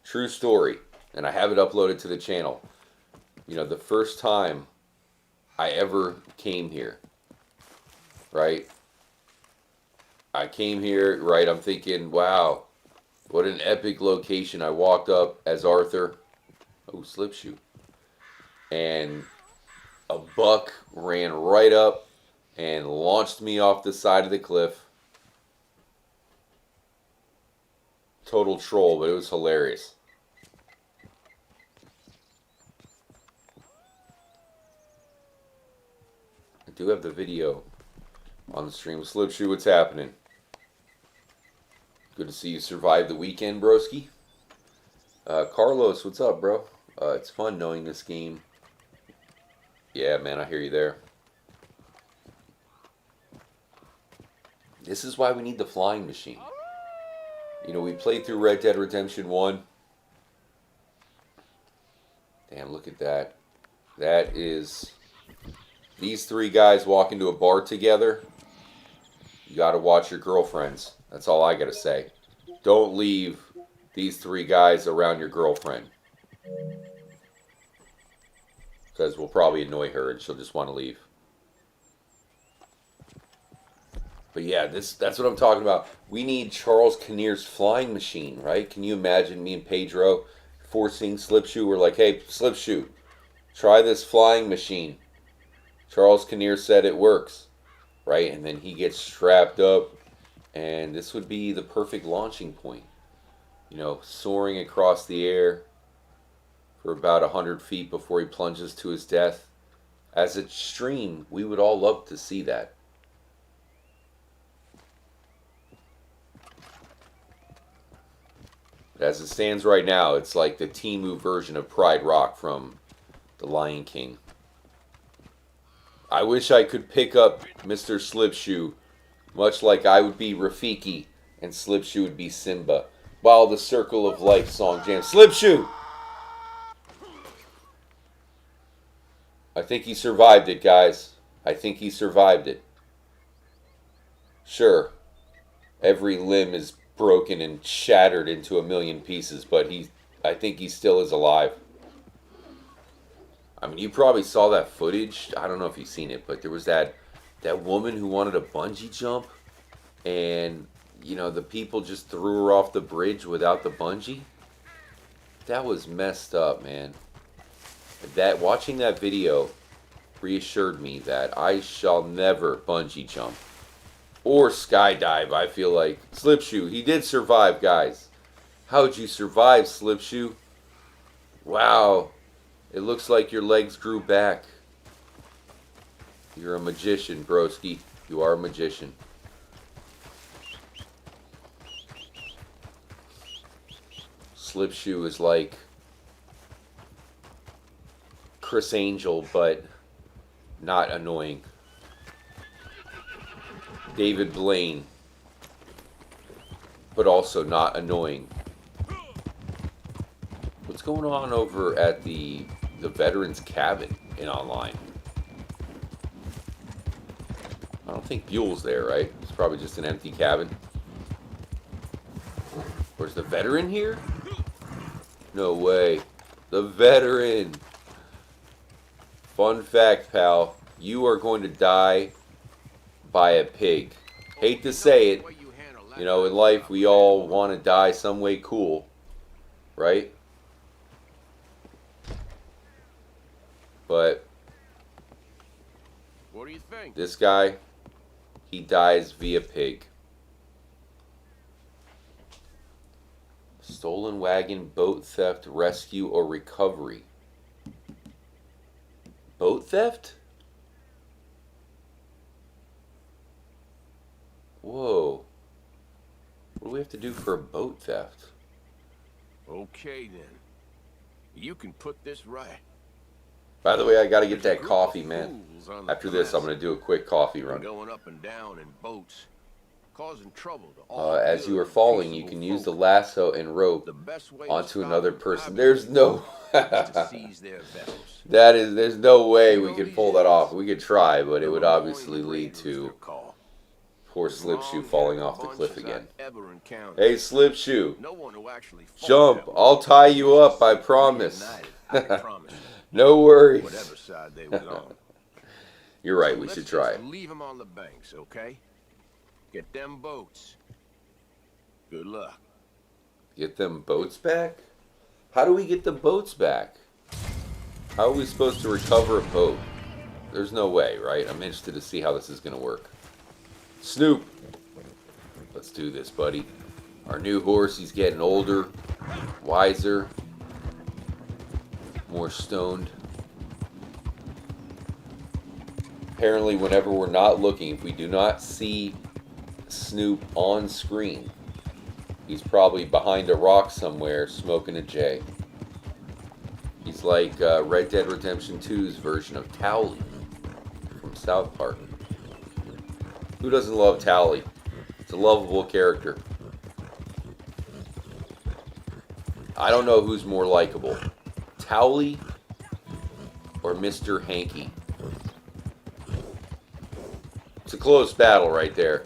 True story. And I have it uploaded to the channel. You know, the first time I ever came here, right? I came here, right? I'm thinking, wow, what an epic location. I walked up as Arthur. Oh, slip shoe. And a buck ran right up and launched me off the side of the cliff. Total troll, but it was hilarious. I do have the video on the stream. Slipshoe, what's happening? Good to see you survive the weekend, broski. Carlos, what's up, bro? It's fun knowing this game. Yeah, man, I hear you there. This is why we need the flying machine. You know, we played through Red Dead Redemption 1. Damn, look at that. That is... These three guys walk into a bar together. You gotta watch your girlfriends. That's all I gotta say. Don't leave these three guys around your girlfriend. Because we'll probably annoy her and she'll just want to leave. But yeah, that's what I'm talking about. We need Charles Kinnear's flying machine, right? Can you imagine me and Pedro forcing Slipshoe? We're like, hey, Slipshoe, try this flying machine. Charles Kinnear said it works, right? And then he gets strapped up, and this would be the perfect launching point. You know, soaring across the air for about 100 feet before he plunges to his death. As a stream, we would all love to see that. But as it stands right now, it's like the Temu version of Pride Rock from The Lion King. I wish I could pick up Mr. Slipshoe, much like I would be Rafiki and Slipshoe would be Simba. while the Circle of Life song jams. Slipshoe! I think he survived it, guys. I think he survived it. Sure, every limb is broken and shattered into a million pieces, but I think he still is alive. I mean, you probably saw that footage. I don't know if you've seen it, but there was that woman who wanted a bungee jump, and, you know, the people just threw her off the bridge without the bungee. That was messed up, man. Watching that video reassured me that I shall never bungee jump or skydive. I feel like Slipshoe, he did survive, guys. How'd you survive, Slipshoe? Wow, it looks like your legs grew back. You're a magician, broski. You are a magician. Slipshoe is like Chris Angel, but not annoying. David Blaine, but also not annoying. What's going on over at the veterans cabin in online? I don't think Buell's there, right? It's probably just an empty cabin. Where's the veteran here? No way. The veteran. Fun fact, pal. You are going to die by a pig. Hate to say it. You know, in life we all want to die some way cool. Right? But What do you think? this guy, he dies via pig. Stolen wagon, boat theft, rescue, or recovery. Boat theft? Whoa. What do we have to do for a boat theft? Okay then. You can put this right. By the way, I gotta get that coffee, man. After this, I'm gonna do a quick coffee run. Going up and down in boats, causing trouble to all As you are good, falling, you peaceable can use the folk. lasso and rope The best way to onto stop another them, person. I There's believe, no... is to seize their vessels. there's no way we could pull that off. We could try, but it would obviously lead to poor Slipshoe falling off the cliff again. Hey, Slipshoe, No one who actually fought jump. that I'll way. tie you up, I promise. United, I promise you. No worries. Whatever side they was on. You're right, we Let's should try it. just leave them on the banks, okay? Get them boats. Good luck. Get them boats back? How do we get the boats back? How are we supposed to recover a boat? There's no way, right? I'm interested to see how this is going to work. Snoop! Let's do this, buddy. Our new horse, he's getting older, wiser, more stoned. Apparently, whenever we're not looking, if we do not see Snoop on screen, he's probably behind a rock somewhere smoking a J. He's like Red Dead Redemption 2's version of Towley from South Park. Who doesn't love Towley? It's a lovable character. I don't know who's more likable, Towley or Mr. Hanky. It's a close battle right there.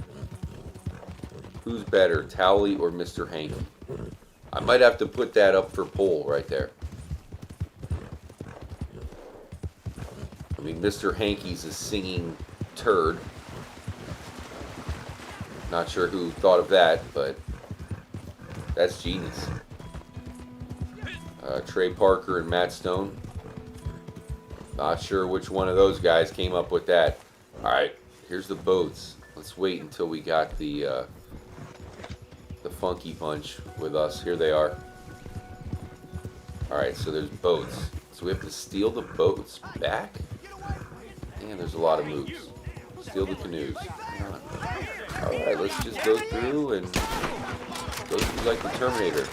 Who's better, Towley or Mr. Hanky? I might have to put that up for poll right there. I mean, Mr. Hanky's a singing turd. Not sure who thought of that, but that's genius. Trey Parker and Matt Stone. Not sure which one of those guys came up with that. Alright, here's the boats. Let's wait until we got the Funky Bunch with us. Here they are. Alright, so there's boats. So we have to steal the boats back? Man, there's a lot of moves. Steal the canoes. Alright, let's just go through and go through like the Terminator.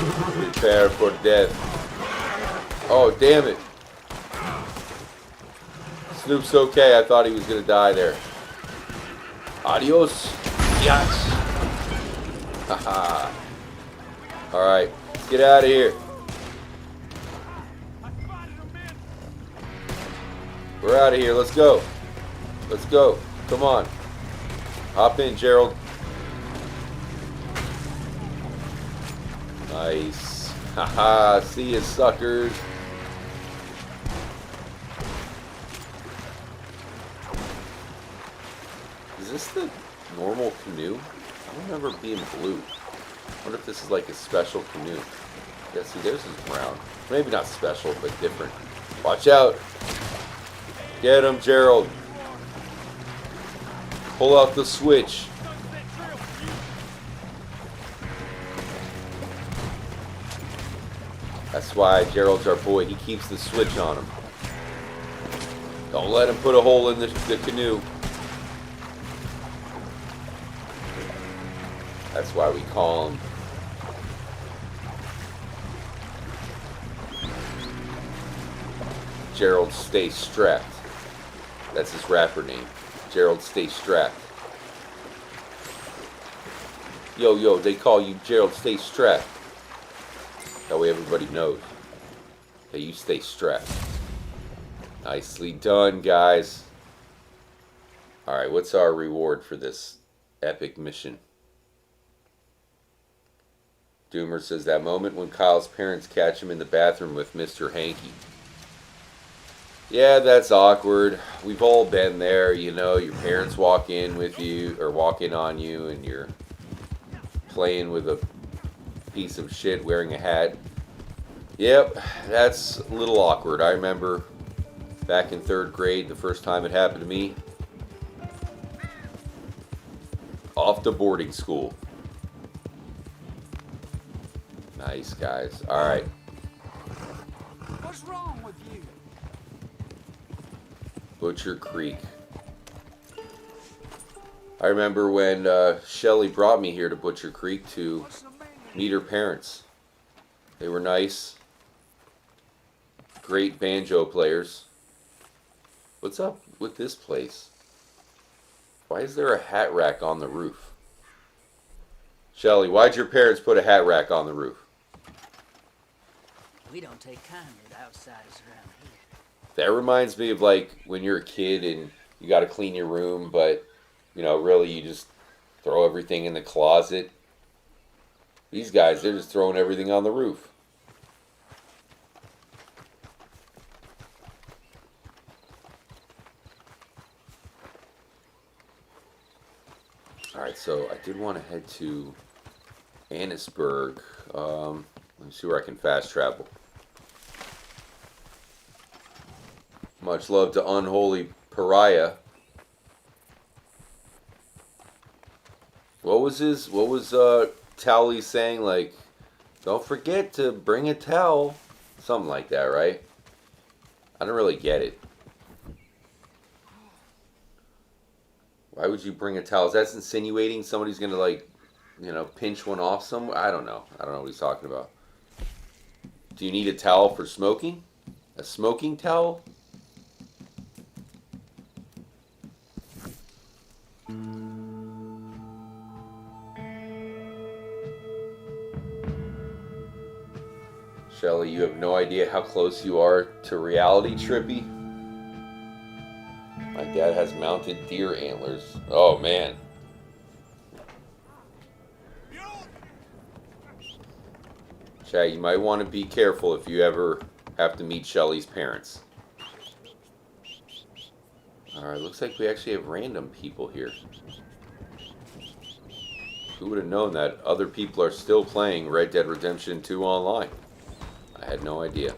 Prepare for death. Oh, damn it. Snoop's okay. I thought he was going to die there. Adios. Yes. Haha. Alright, let's get out of here. We're out of here. Let's go. Let's go. Come on. Hop in, Gerald. Nice. Haha, see you, suckers. Is this the normal canoe? I don't remember it being blue. I wonder if this is like a special canoe. Yeah, see, theirs is brown. Maybe not special, but different. Watch out. Get him, Gerald. Pull out the switch. That's why Gerald's our boy. He keeps the switch on him. Don't let him put a hole in the canoe. That's why we call him Gerald Stay Strapped. That's his rapper name. Gerald Stay Strapped. Yo, yo, they call you Gerald Stay Strapped. That way everybody knows that you stay strapped. Nicely done, guys. Alright, what's our reward for this epic mission? Doomer says that moment when Kyle's parents catch him in the bathroom with Mr. Hanky. Yeah, that's awkward. We've all been there, you know. Your parents walk in with you, or walk in on you, and you're playing with a piece of shit wearing a hat. Yep, that's a little awkward. I remember back in 3rd grade, the first time it happened to me. Off to boarding school. Nice, guys. Alright. What's wrong with you? Butcher Creek. I remember when Shelly brought me here to Butcher Creek to meet her parents. They were nice. Great banjo players. What's up with this place? Why is there a hat rack on the roof? Shelly, why'd your parents put a hat rack on the roof? We don't take kindly to outsiders around here. That reminds me of like when you're a kid and you got to clean your room, but you know, really you just throw everything in the closet. These guys, they're just throwing everything on the roof. Alright, so I did want to head to Annisburg. Let me see where I can fast travel. Much love to Unholy Pariah. What was Towley saying? Like, don't forget to bring a towel. Something like that, right? I don't really get it. Why would you bring a towel? That's insinuating somebody's gonna, like, you know, pinch one off somewhere? I don't know. I don't know what he's talking about. Do you need a towel for smoking? A smoking towel? Shelly, you have no idea how close you are to reality, Trippy. My dad has mounted deer antlers. Oh, man. Chad, you might want to be careful if you ever have to meet Shelly's parents. Alright, looks like we actually have random people here. Who would have known that other people are still playing Red Dead Redemption 2 online? I had no idea.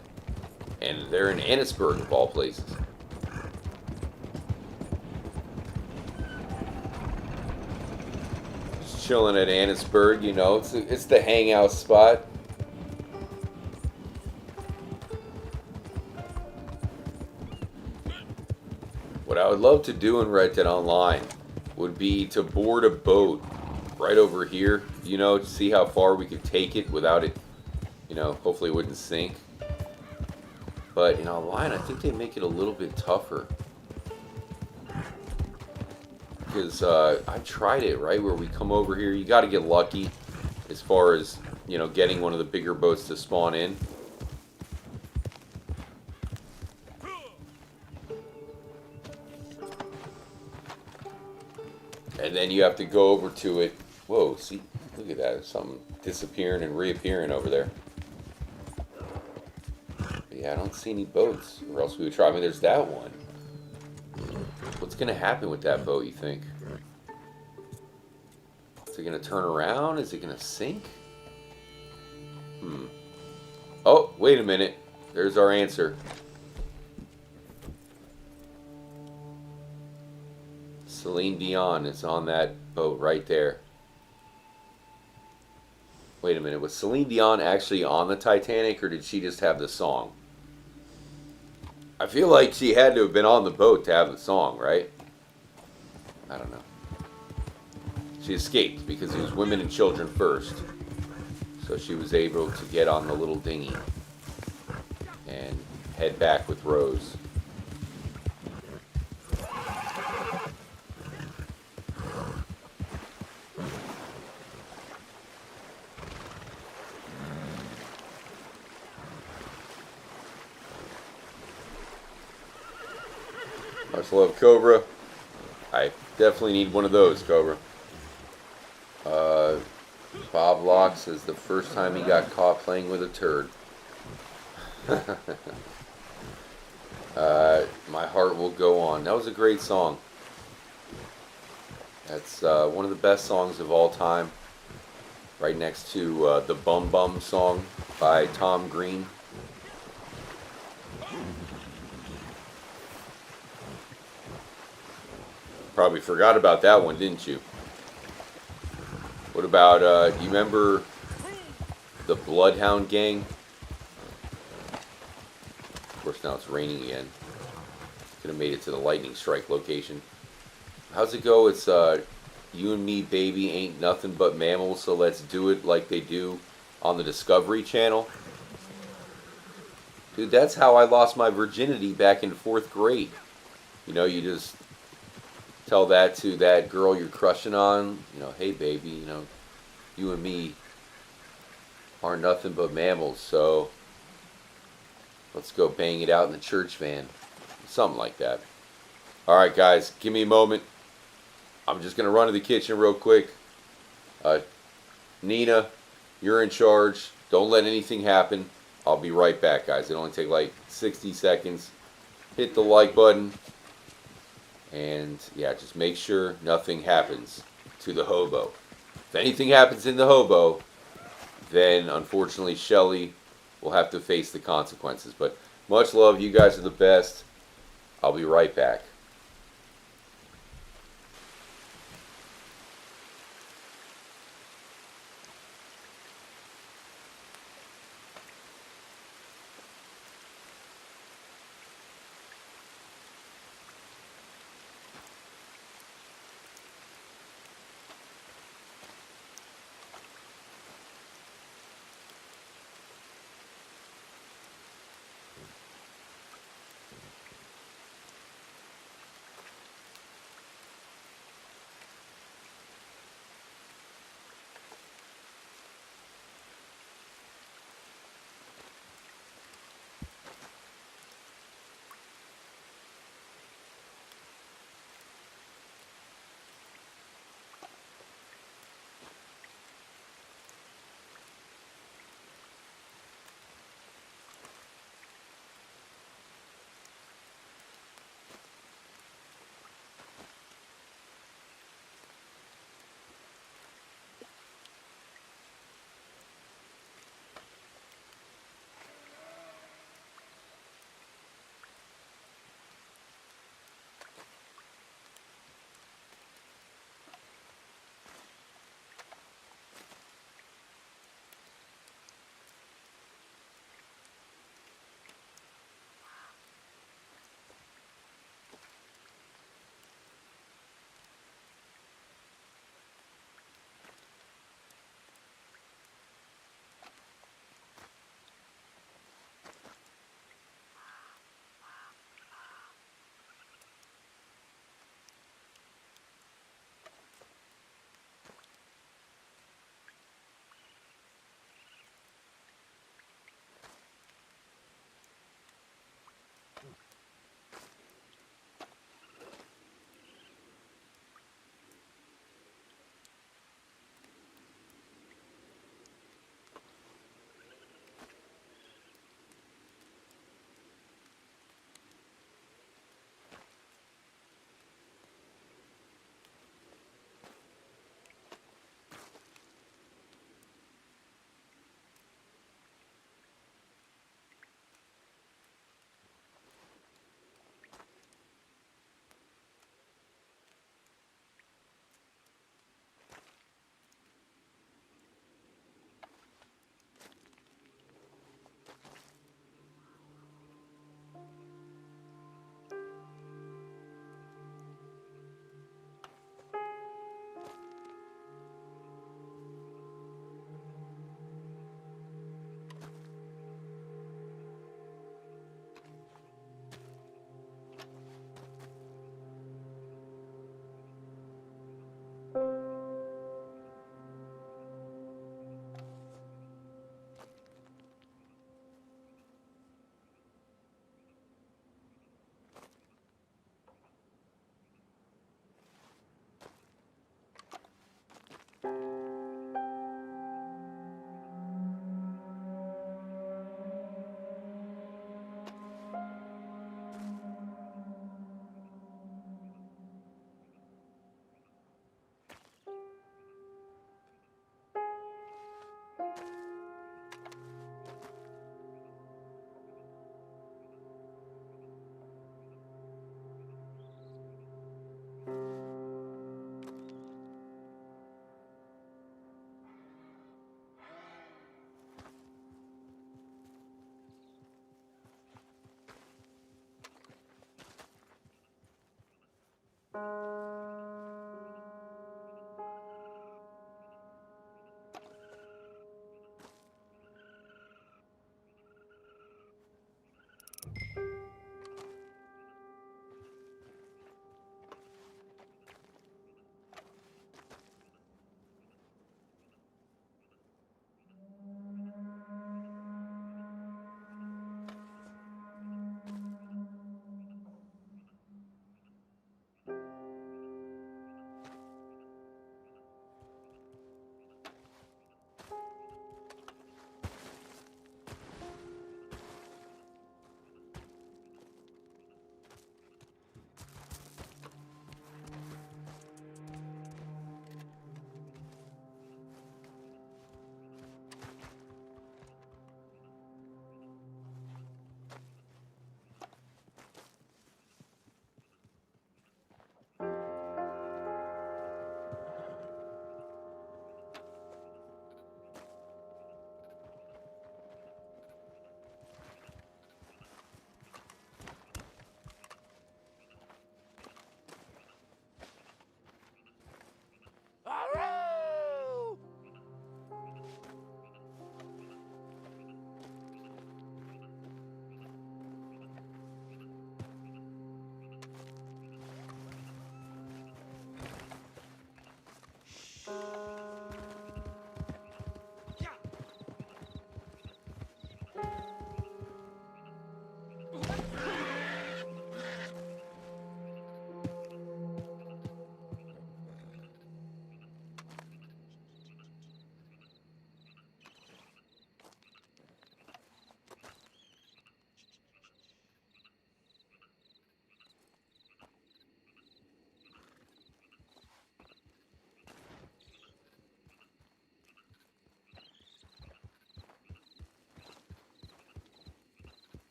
And they're in Annisburg, of all places. Just chilling at Annisburg, you know, it's the hangout spot. What I would love to do in Red Dead Online would be to board a boat right over here, you know, to see how far we could take it without it, you know, hopefully it wouldn't sink. But in online, I think they make it a little bit tougher. Because I've tried it, right, where we come over here, you got to get lucky as far as you know, getting one of the bigger boats to spawn in. And then you have to go over to it. Whoa, see, look at that. There's something disappearing and reappearing over there. But yeah, I don't see any boats, or else we would try. I mean, there's that one. What's going to happen with that boat, you think? Is it going to turn around? Is it going to sink? Oh, wait a minute. There's our answer. Celine Dion is on that boat right there. Wait a minute. Was Celine Dion actually on the Titanic, or did she just have the song? I feel like she had to have been on the boat to have the song, right? I don't know. She escaped because it was women and children first. So she was able to get on the little dinghy and head back with Rose. Much love, Cobra. I definitely need one of those, Cobra. Bob Locke says the first time he got caught playing with a turd. My Heart Will Go On. That was a great song. That's one of the best songs of all time. Right next to the Bum Bum song by Tom Green. Probably forgot about that one, didn't you? What about, do you remember the Bloodhound Gang? Of course, now it's raining again. Could have made it to the lightning strike location. How's it go? It's, you and me, baby, ain't nothing but mammals, so let's do it like they do on the Discovery Channel. Dude, that's how I lost my virginity back in 4th grade. You know, you just tell that to that girl you're crushing on, you know, hey baby, you know, you and me are nothing but mammals, so let's go bang it out in the church van. Something like that. Alright guys, give me a moment. I'm just going to run to the kitchen real quick. Nina, you're in charge. Don't let anything happen. I'll be right back, guys. It'll only take like 60 seconds. Hit the like button. And yeah, just make sure nothing happens to the hobo. If anything happens in the hobo, then unfortunately Shelly will have to face the consequences. But much love, you guys are the best. I'll be right back.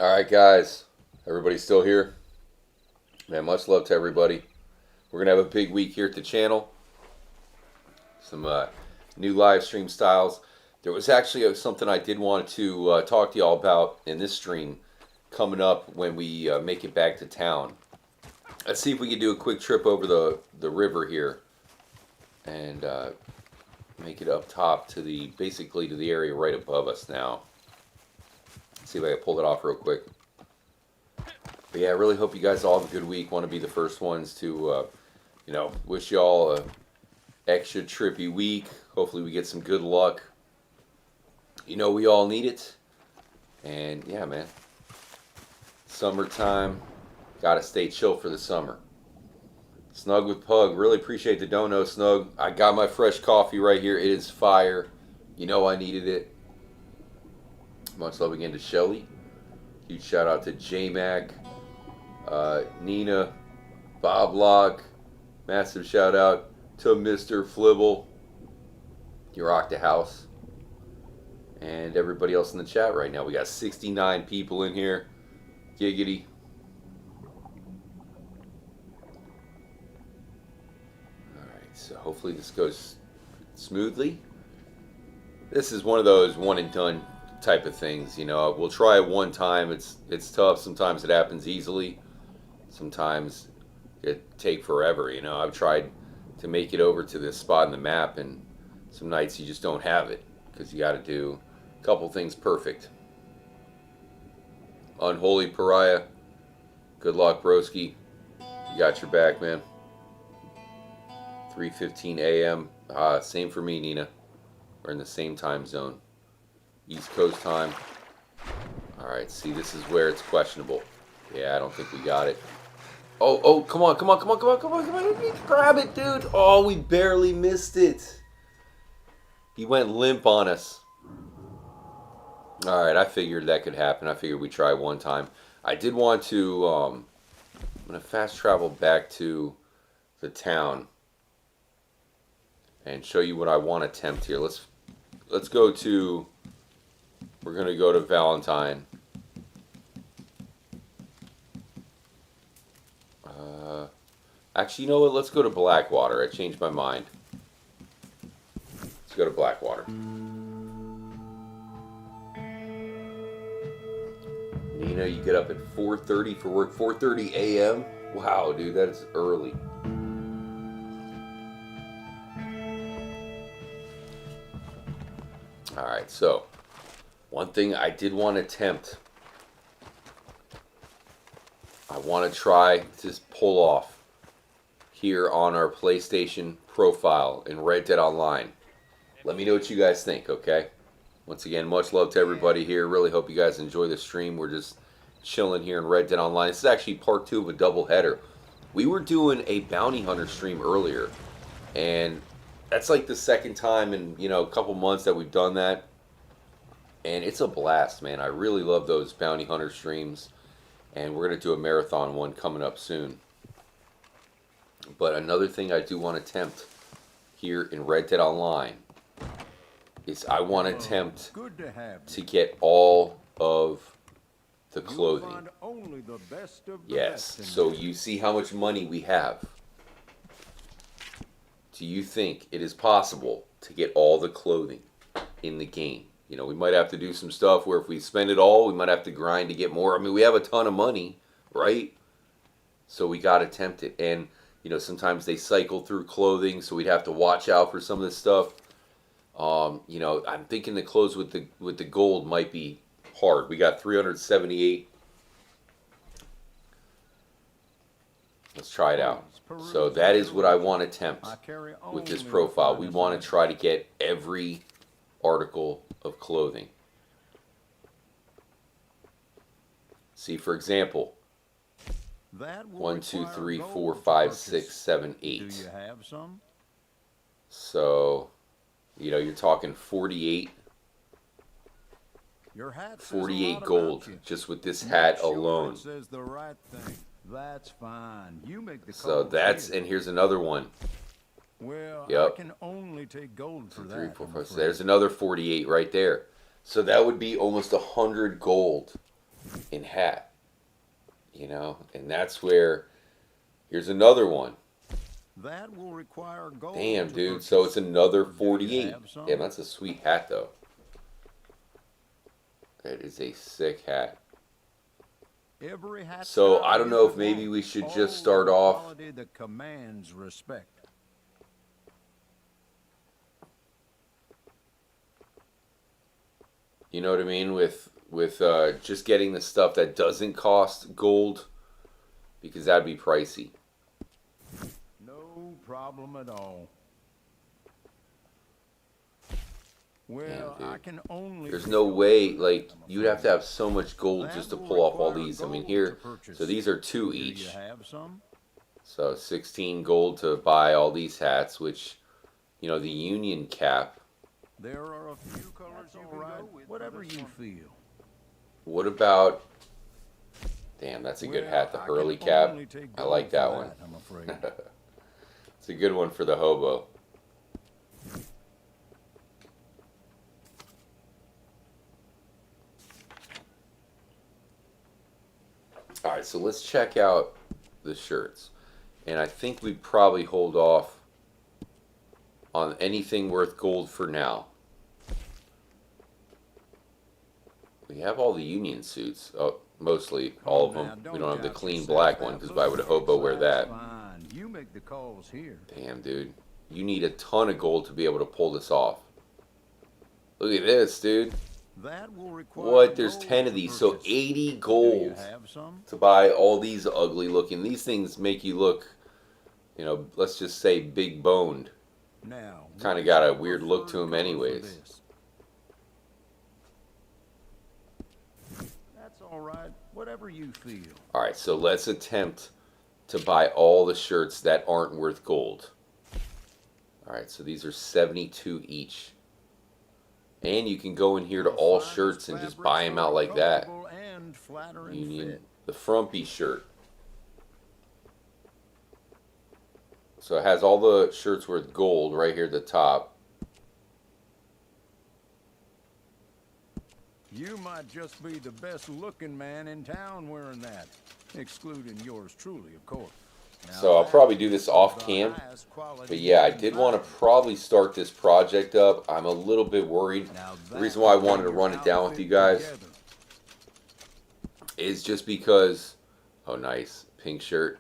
Alright guys, everybody still here? Man, much love to everybody. We're going to have a big week here at the channel. Some new live stream styles. There was actually something I did want to talk to y'all about in this stream coming up when we make it back to town. Let's see if we can do a quick trip over the river here and make it up top to basically to the area right above us now. See if I can pull it off real quick. But yeah, I really hope you guys all have a good week. Want to be the first ones to, you know, wish y'all a extra trippy week. Hopefully we get some good luck. You know, we all need it. And yeah, man. Summertime. Gotta stay chill for the summer. Snug with Pug. Really appreciate the dono, Snug. I got my fresh coffee right here. It is fire. You know I needed it. Much love again to Shelly. Huge shout out to J-Mac, Nina, Bob Locke. Massive shout out to Mr. Flibble. You rock the house. And everybody else in the chat right now. We got 69 people in here. Giggity. Alright, so hopefully this goes smoothly. This is one of those one and done type of things, you know. We'll try it one time. It's tough. Sometimes it happens easily. Sometimes it take forever, you know. I've tried to make it over to this spot in the map, and some nights you just don't have it because you got to do a couple things perfect. Unholy Pariah, good luck, broski. You got your back, man. 3:15 a.m. Same for me, Nina. We're in the same time zone. East Coast time. Alright, see, this is where it's questionable. Yeah, I don't think we got it. Oh, come on. Grab it, dude. Oh, we barely missed it. He went limp on us. Alright, I figured that could happen. I figured we'd try one time. I did want to, I'm going to fast travel back to the town and show you what I want to attempt here. Let's go to... We're going to go to Valentine. Actually, you know what? Let's go to Blackwater. I changed my mind. Let's go to Blackwater. Nina, you get up at 4:30 for work. 4:30 a.m.? Wow, dude, that is early. Alright, so one thing I did want to attempt. I want to try to pull off here on our PlayStation profile in Red Dead Online. Let me know what you guys think, okay? Once again, much love to everybody here. Really hope you guys enjoy the stream. We're just chilling here in Red Dead Online. This is actually part 2 of a double header. We were doing a bounty hunter stream earlier, and that's like the second time in, you know, a couple months that we've done that. And it's a blast, man. I really love those bounty hunter streams. And we're going to do a marathon one coming up soon. But another thing I do want to attempt here in Red Dead Online is I want to attempt to get all of the clothing. Yes, so you see how much money we have. Do you think it is possible to get all the clothing in the game? You know, we might have to do some stuff where if we spend it all, we might have to grind to get more. I mean, we have a ton of money, right? So we got to attempt it. And, you know, sometimes they cycle through clothing, so we'd have to watch out for some of this stuff. You know, I'm thinking the clothes with the gold might be hard. We got 378. Let's try it out. So that is what I want to attempt with this profile. We want to try to get every article of clothing. See, for example, 1, 2, 3, 4, 5, 6, 7, 8. Do you have some? So, you know, you're talking 48. Your hat 48 gold just with this hat alone. Says the right thing. That's fine. You make the So that's, and here's another one. Well, Yep. I can only take gold for 2, 3, that. 4, I'm 5, 6. afraid. There's another 48 right there. So that would be almost 100 gold in hat. You know, and that's where, here's another one. That will require gold. Damn, to dude. So it's purchase. another Do you 48. have some? Damn, that's a sweet hat, though. That is a sick hat. Every hat So style I don't know is if maybe one. we should All just start the off. quality that commands respect. You know what I mean? With just getting the stuff that doesn't cost gold, because that'd be pricey. No problem at all. Well, Damn, I dude. can only. There's take no gold way, for like, that, I'm you'd have to afraid. have so much gold That just to will pull off all require these. I mean, gold here, to purchase. so these are 2 Do each. you have some? So 16 gold to buy all these hats, which, you know, the Union cap. There are a few colors you can go with. Whatever you feel. What about, damn, that's a good Well, hat, the I Hurley can cap. only take I gold like for that one. I'm afraid. It's a good one for the hobo. Alright, so let's check out the shirts. And I think we probably hold off on anything worth gold for now. We have all the Union suits. Oh, mostly all of them. We don't have the clean black one, because why would a hobo wear that? Fine. You make the calls here. Damn, dude. You need a ton of gold to be able to pull this off. Look at this, dude. That will require What? There's gold 10 of to these. So purchase. 80 Do you gold have some? to buy all these ugly looking. These things make you look, you know, let's just say big boned. Now, Kinda what's got a your weird look to preferred 'em color for anyways. this? That's all right. Whatever you feel. Alright, so let's attempt to buy all the shirts that aren't worth gold. Alright, so these are 72 each. And you can go in here to all Finest shirts and just fabrics buy them are out like that. comfortable and flattering Union, fit. the frumpy shirt. So it has all the shirts worth gold right here at the top. You might just be the best looking man in town wearing that. Excluding yours truly, of course. So I'll probably do this off cam. But yeah, I did want to probably start this project up. I'm a little bit worried. The reason why I wanted to run it down with you guys is just because, oh nice, pink shirt.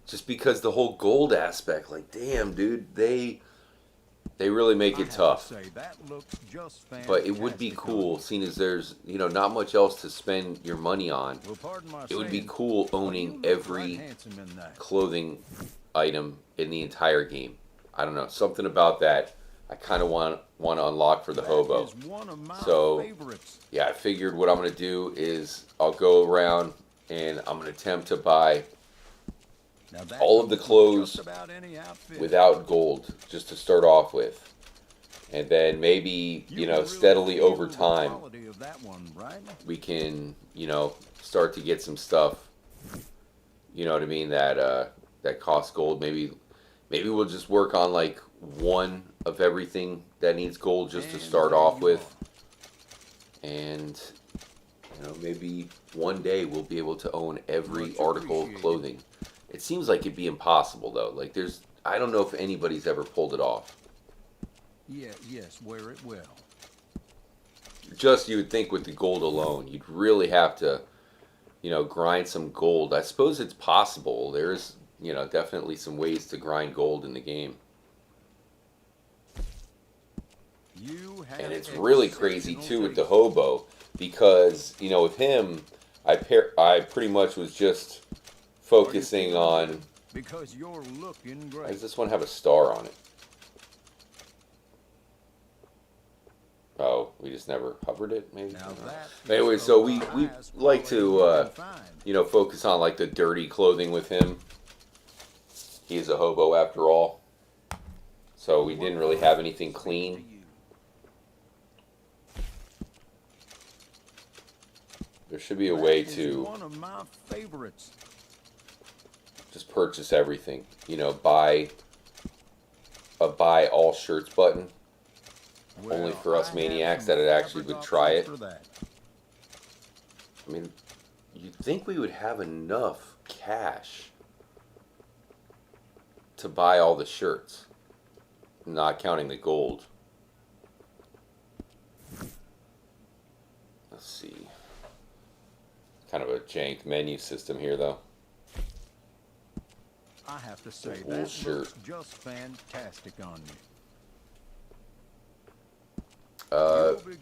Just because the whole gold aspect, like damn dude, they really make it tough. But it would be cool, seeing as there's, you know, not much else to spend your money on. It would be cool owning every clothing item in the entire game. I don't know, something about that I kind of want to unlock for the hobo. So yeah, I figured what I'm going to do is I'll go around and I'm going to attempt to buy all of the clothes without gold, just to start off with. And then maybe, you know, steadily over time, we can, you know, start to get some stuff, you know what I mean, that that costs gold. Maybe we'll just work on like one of everything that needs gold just to start off with. And, you know, maybe one day we'll be able to own every article of clothing. It seems like it'd be impossible though. Like I don't know if anybody's ever pulled it off. Yes, where it will. Just you would think with the gold alone, you'd really have to, you know, grind some gold. I suppose it's possible. There's, you know, definitely some ways to grind gold in the game. And it's really crazy too with the hobo, because, you know, with him, I pretty much was just focusing on, because you're looking why great. does this one have a star on it? Oh, we just never hovered it, maybe? But anyway, so we like to, you know, focus on like the dirty clothing with him. He's a hobo after all. So we didn't really have anything clean. There should be a way to one of my favorites. just purchase everything. You know, buy a buy all shirts button. Only for us maniacs that actually would try it. I mean, you'd think we would have enough cash to buy all the shirts, not counting the gold. Let's see. Kind of a jank menu system here, though. I have to say, Wool that shirt. looks just fantastic on you.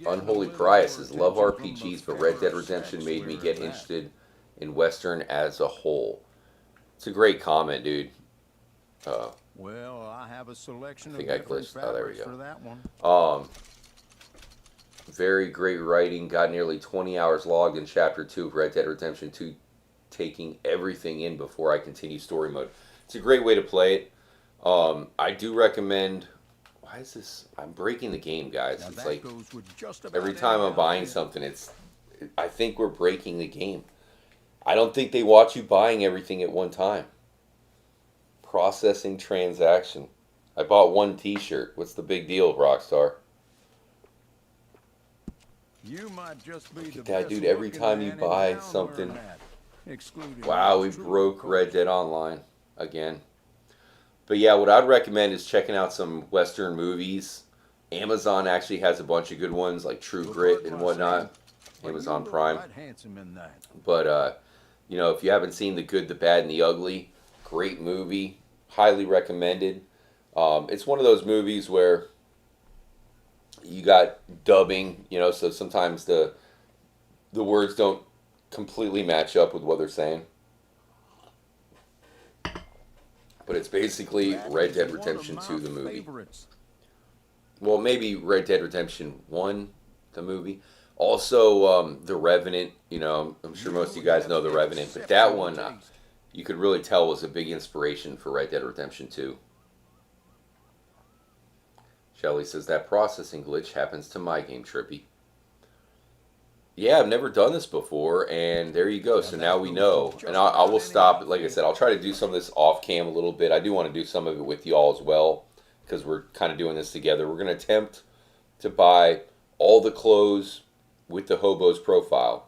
Unholy Prior says, love RPGs, but Red Dead Redemption made me get interested in Western as a whole. It's a great comment, dude. Well, I have a selection I think of I different glitched. Oh, there we fabrics go. for that one. Very great writing. Got nearly 20 hours logged in Chapter 2 of Red Dead Redemption 2, taking everything in before I continue story mode. It's a great way to play it. I do recommend... Why is this? I'm breaking the game, guys. Now It's that like goes with just about every time any I'm buying outfit. something, I think we're breaking the game. I don't think they want you buying everything at one time. Processing transaction. I bought one t-shirt. What's the big deal, Rockstar? You might just be the that, best dude, every looking time you man in buy town something- wearing that, excluding Wow, we the true broke culture. Red Dead Online again. But yeah, what I'd recommend is checking out some Western movies. Amazon actually has a bunch of good ones, like True Well, Grit pardon and my whatnot. saying, but Amazon you look Prime. right handsome in that. But, you know, if you haven't seen The Good, the Bad, and the Ugly, great movie. Highly recommended. It's one of those movies where you got dubbing, you know, so sometimes the words don't completely match up with what they're saying. But it's basically That Red is Dead one of Redemption my 2, the movie. favorites. Well, maybe Red Dead Redemption 1, the movie. Also, The Revenant, you know, I'm sure most of you guys know The Revenant, but that one, you could really tell was a big inspiration for Red Dead Redemption 2. Shelly says, that processing glitch happens to my game, Trippy. Yeah, I've never done this before, and there you go. So now we know. And I will stop, like I said, I'll try to do some of this off-cam a little bit. I do want to do some of it with y'all as well, because we're kind of doing this together. We're going to attempt to buy all the clothes with the hobo's profile.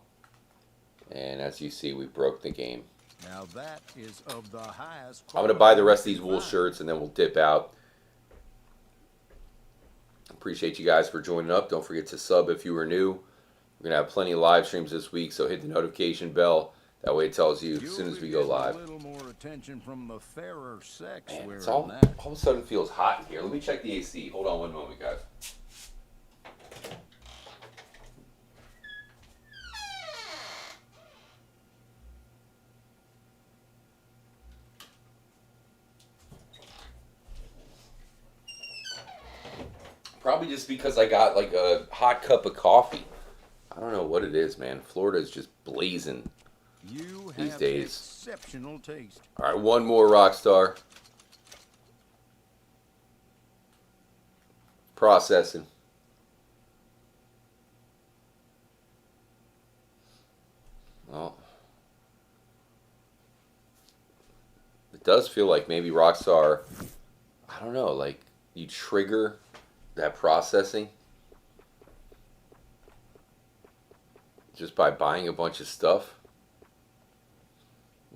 And as you see, we broke the game. Now that is of the highest I'm going to buy the quality rest of you these can wool find. shirts and then we'll dip out. Appreciate you guys for joining up. Don't forget to sub if you are new. We're going to have plenty of live streams this week, so hit the notification bell. That way it tells you as soon as we go live. A little more attention from the fairer sex Man, wearing it's all that. of a sudden feels hot in here. Let me check the AC. Hold on one moment, guys. Probably just because I got like a hot cup of coffee. I don't know what it is, man. Florida is just blazing. You These have days. exceptional taste. All right, one more Rockstar. Processing. Well, it does feel like maybe Rockstar, I don't know, like you trigger that processing just by buying a bunch of stuff.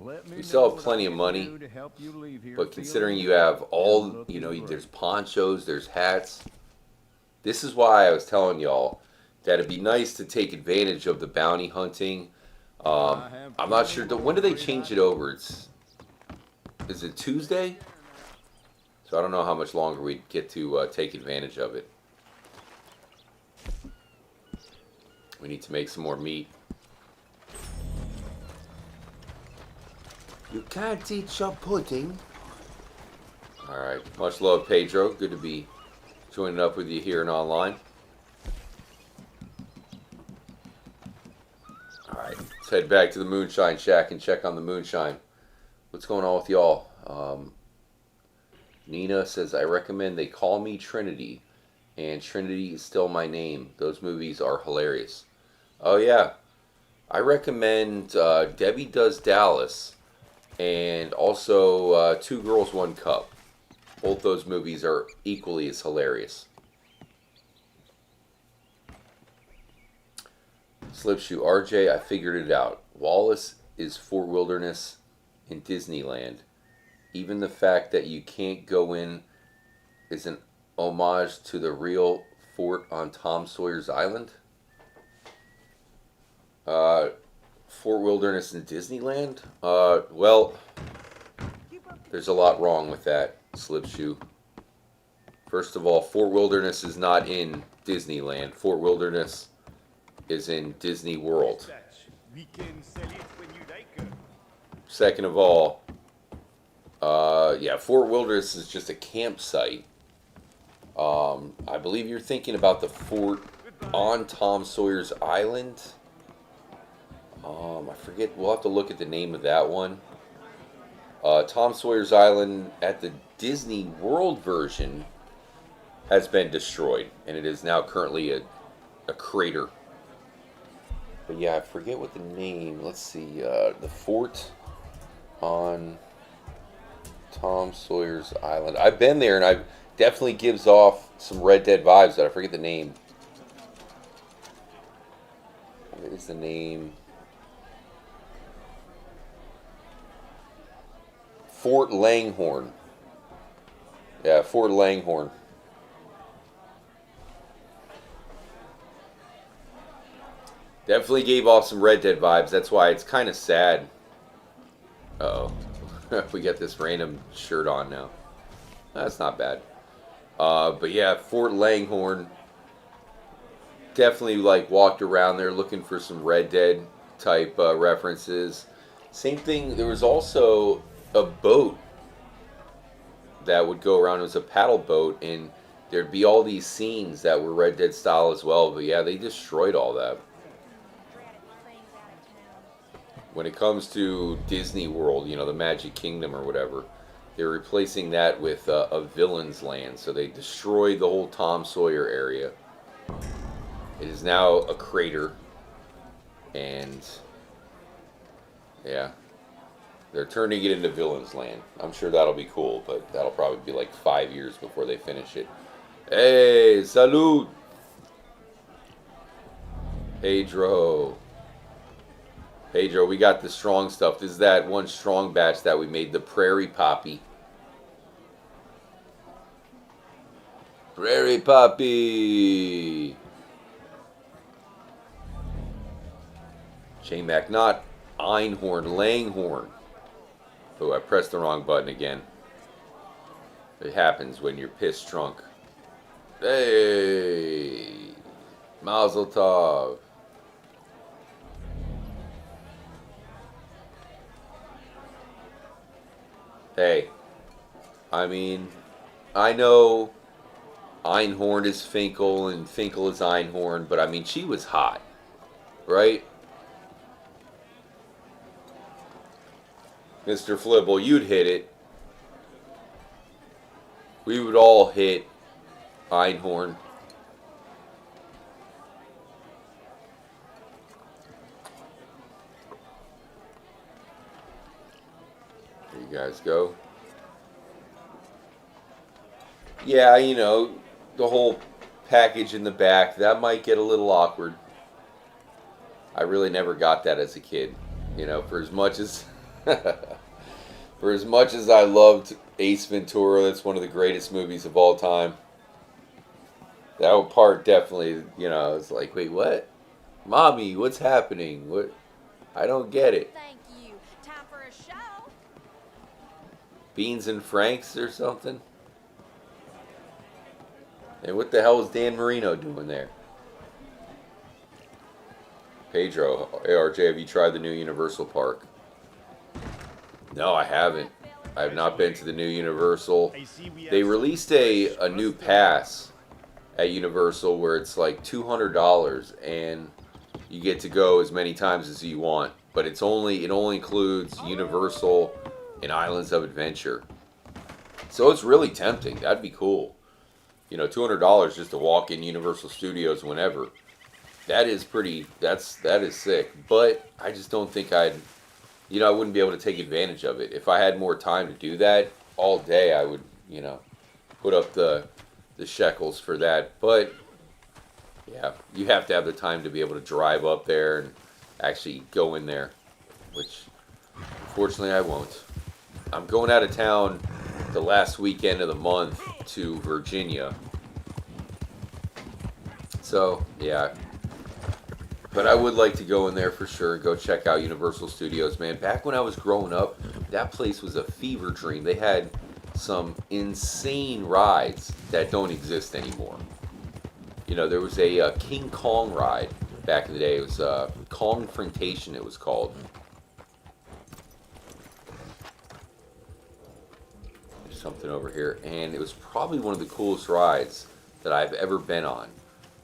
Let me We still have know what plenty I of can money, do to help you leave here but feeling considering you good have all, and looking you know, great. there's ponchos, there's hats. This is why I was telling y'all that it'd be nice to take advantage of the bounty hunting. I'm not sure. When do they change it over? Is it Tuesday? So I don't know how much longer we get to take advantage of it. We need to make some more meat. You can't eat your pudding. Alright, much love, Pedro. Good to be joining up with you here and online. Alright, let's head back to the Moonshine Shack and check on the Moonshine. What's going on with y'all? Nina says, I recommend They Call Me Trinity. And Trinity is Still My Name. Those movies are hilarious. Oh, yeah. I recommend Debbie Does Dallas. And also Two Girls, One Cup. Both those movies are equally as hilarious. Slipshoe RJ, I figured it out. Wallace is Fort Wilderness in Disneyland. Even the fact that you can't go in is an homage to the real fort on Tom Sawyer's Island. Fort Wilderness in Disneyland? Well, there's a lot wrong with that, Slipshoe. First of all, Fort Wilderness is not in Disneyland. Fort Wilderness is in Disney World. We can sell it when you like. Second of all, yeah, Fort Wilderness is just a campsite. I believe you're thinking about the fort on Tom Sawyer's Island. I forget. We'll have to look at the name of that one. Tom Sawyer's Island at the Disney World version has been destroyed, and it is now currently a crater. But yeah, I forget what the name. Let's see. The fort on Tom Sawyer's Island. I've been there, and I definitely gives off some Red Dead vibes. But I forget the name. What is the name? Fort Langhorne. Yeah, Fort Langhorne. Definitely gave off some Red Dead vibes. That's why it's kind of sad. Uh-oh. We got this random shirt on now. That's not bad. But yeah, Fort Langhorne. Definitely like walked around there looking for some Red Dead type references. Same thing, there was also a boat that would go around. It was a paddle boat, and there'd be all these scenes that were Red Dead style as well. But yeah, they destroyed all that. When it comes to Disney World, you know, the Magic Kingdom or whatever, they're replacing that with a villain's land. So they destroyed the whole Tom Sawyer area. It is now a crater. And yeah, they're turning it into villain's land. I'm sure that'll be cool, but that'll probably be like 5 years before they finish it. Hey, salud! Pedro. Pedro, we got the strong stuff. This is that one strong batch that we made, the Prairie Poppy. Prairie Poppy! J-Mac, not Einhorn, Langhorn. Oh, I pressed the wrong button again. It happens when you're piss drunk. Hey! Mazel tov. Hey, I mean, I know Einhorn is Finkel and Finkel is Einhorn, but I mean, she was hot, right? Mr. Flibble, you'd hit it. We would all hit Einhorn. There you guys go. Yeah, you know, the whole package in the back, that might get a little awkward. I really never got that as a kid. You know, for as much as for as much as I loved Ace Ventura, that's one of the greatest movies of all time. That part definitely, you know, it's like, wait, what? Mommy, what's happening? What? I don't get it. Thank you. Time for a show. Beans and Franks or something? And what the hell is Dan Marino doing there? Pedro, ARJ, have you tried the new Universal Park? No, I haven't. I have not been to the new Universal. They released a new pass at Universal where it's like $200 and you get to go as many times as you want. But it only includes Universal and Islands of Adventure. So it's really tempting. That'd be cool. You know, $200 just to walk in Universal Studios whenever. That is pretty, that is sick. But I just don't think I wouldn't be able to take advantage of it. If I had more time to do that all day, I would, you know, put up the shekels for that. But yeah, you have to have the time to be able to drive up there and actually go in there, which unfortunately I won't. I'm going out of town the last weekend of the month to Virginia. So, yeah. But I would like to go in there for sure and go check out Universal Studios, man. Back when I was growing up, that place was a fever dream. They had some insane rides that don't exist anymore. You know, there was a King Kong ride back in the day. It was Kongfrontation, it was called. There's something over here. And it was probably one of the coolest rides that I've ever been on.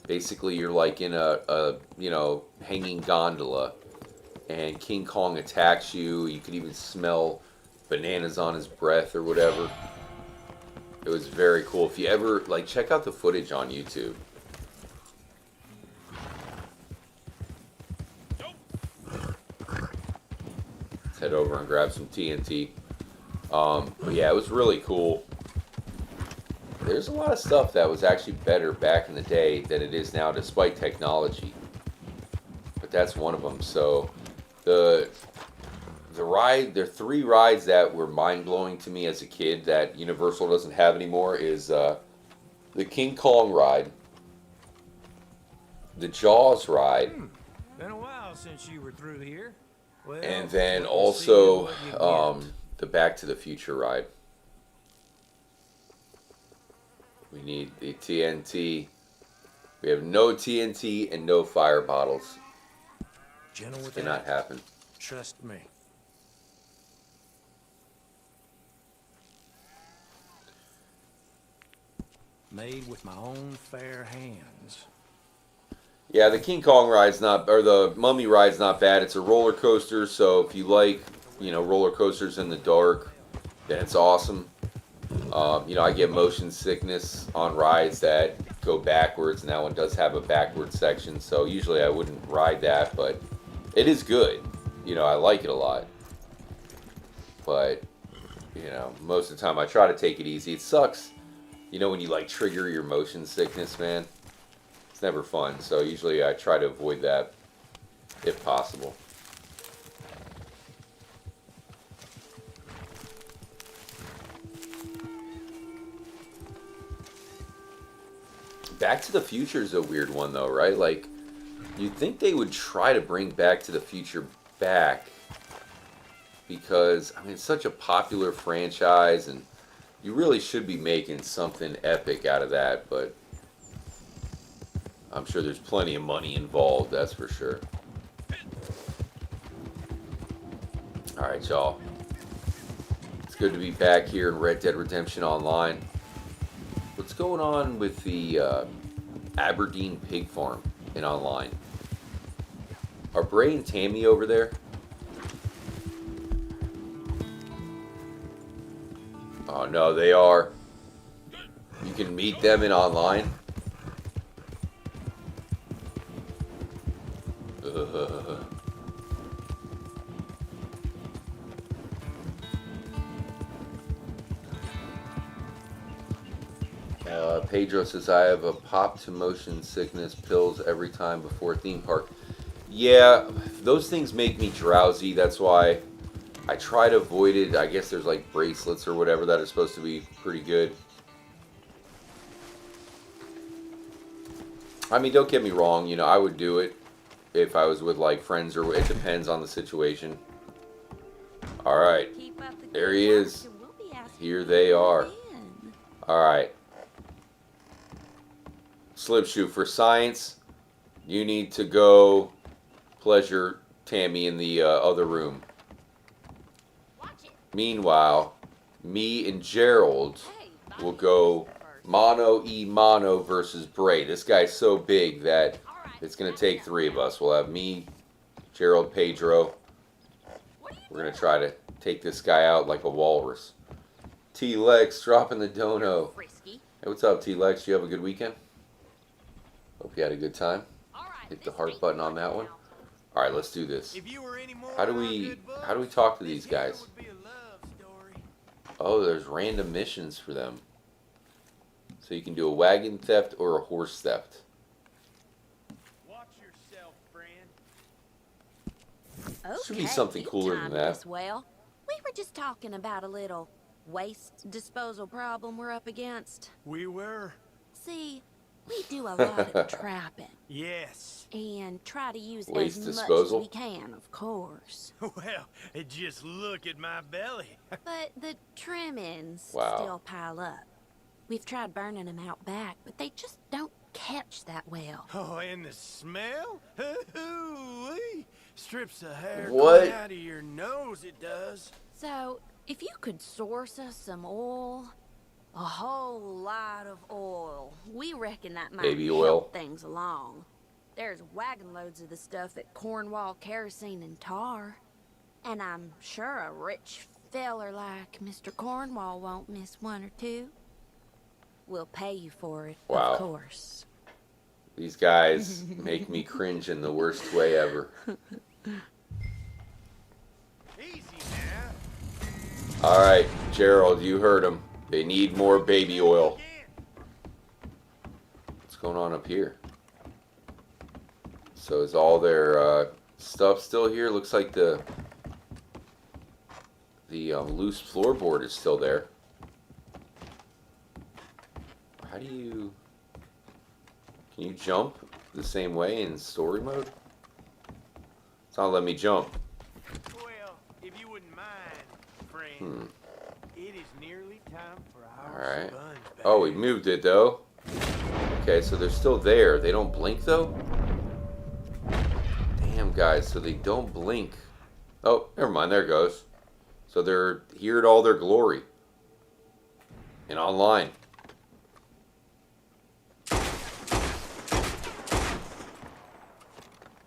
Basically, you're like in a you know, hanging gondola, and King Kong attacks you. You could even smell bananas on his breath or whatever. It was very cool. If you ever, like, check out the footage on YouTube. Let's head over and grab some TNT. But yeah, it was really cool. There's a lot of stuff that was actually better back in the day than it is now, despite technology. But that's one of them. So the ride, there are 3 rides that were mind-blowing to me as a kid that Universal doesn't have anymore. Is the King Kong ride, the Jaws ride, Been a while since you were through here. Well, and then we'll see what you also get. the Back to the Future ride. We need the TNT. We have no TNT and no fire bottles. Gentle with Cannot that. happen. Trust me. Made with my own fair hands. Yeah, the King Kong ride's not, or the Mummy ride's not bad. It's a roller coaster, so if you like, you know, roller coasters in the dark, then it's awesome. You know, I get motion sickness on rides that go backwards, and that one does have a backward section, so usually I wouldn't ride that, but it is good. You know, I like it a lot. But, you know, most of the time I try to take it easy. It sucks, you know, when you, like, trigger your motion sickness, man. It's never fun, so usually I try to avoid that if possible. Back to the Future is a weird one, though, right? Like, you'd think they would try to bring Back to the Future back because, I mean, it's such a popular franchise, and you really should be making something epic out of that, but I'm sure there's plenty of money involved, that's for sure. Alright, y'all. It's good to be back here in Red Dead Redemption Online. What's going on with the Aberdeen Pig Farm in Online? Are Bray and Tammy over there? Oh no, they are. You can meet them in Online? Pedro says, I have a pop to motion sickness pills every time before theme park. Yeah, those things make me drowsy. That's why I try to avoid it. I guess there's like bracelets or whatever that are supposed to be pretty good. I mean, don't get me wrong. You know, I would do it if I was with like friends, or it depends on the situation. All right, there he is. Here they are. All right. Slipshoe, for science, you need to go pleasure Tammy in the other room. Meanwhile, me and Gerald will go mano versus Bray. This guy's so big that it's going to take 3 of us. We'll have me, Gerald, Pedro. We're going to try to take this guy out like a walrus. T-Lex dropping the dono. Hey, what's up, T-Lex? You have a good weekend? Hope you had a good time. Hit the heart button on that one. All right, let's do this. How do we talk to these guys? Oh, there's random missions for them. So you can do a wagon theft or a horse theft. Watch yourself, friend. Should be something cooler than that. Well, we were just talking about a little waste disposal problem we're up against. We were. See, we do a lot of trapping. Yes. And try to use Waste as disposal? much as we can, of course. Well, just look at my belly. But the trimmings Wow. still pile up. We've tried burning them out back, but they just don't catch that well. Oh, and the smell? Hoo-wee. Strips the hair What? clean out of your nose, it does. So, if you could source us some oil, a whole lot of oil, we reckon that might Baby oil. help things along. There's wagon loads of the stuff at Cornwall Kerosene and Tar. And I'm sure a rich feller like Mr. Cornwall won't miss 1 or 2. We'll pay you for it, Wow. of course. These guys make me cringe in the worst way ever. Easy now. All right, Gerald, you heard him. They need more baby oil. What's going on up here? So is all their stuff still here? Looks like the loose floorboard is still there. How do you... Can you jump the same way in story mode? It's not letting me jump. Well, if you wouldn't mind, friend, it is nearly time for our Alright. sponge bath. Oh, we moved it though. Okay, so they're still there. They don't blink though? Damn, guys, so they don't blink. Oh, never mind, there it goes. So they're here at all their glory. And online.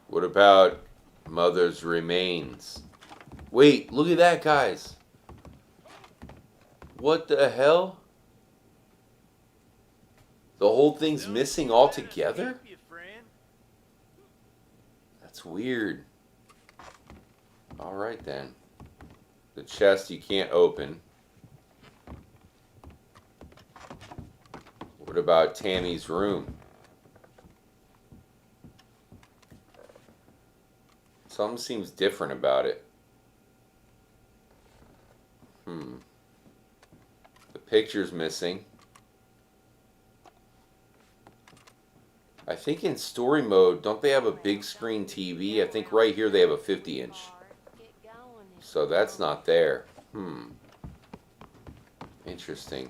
What about Mother's remains? Wait, look at that, guys. What the hell? The whole thing's missing altogether? That's weird. Alright then. The chest you can't open. What about Tammy's room? Something seems different about it. The picture's missing. I think in story mode, don't they have a big screen TV? I think right here they have a 50-inch. So that's not there. Interesting.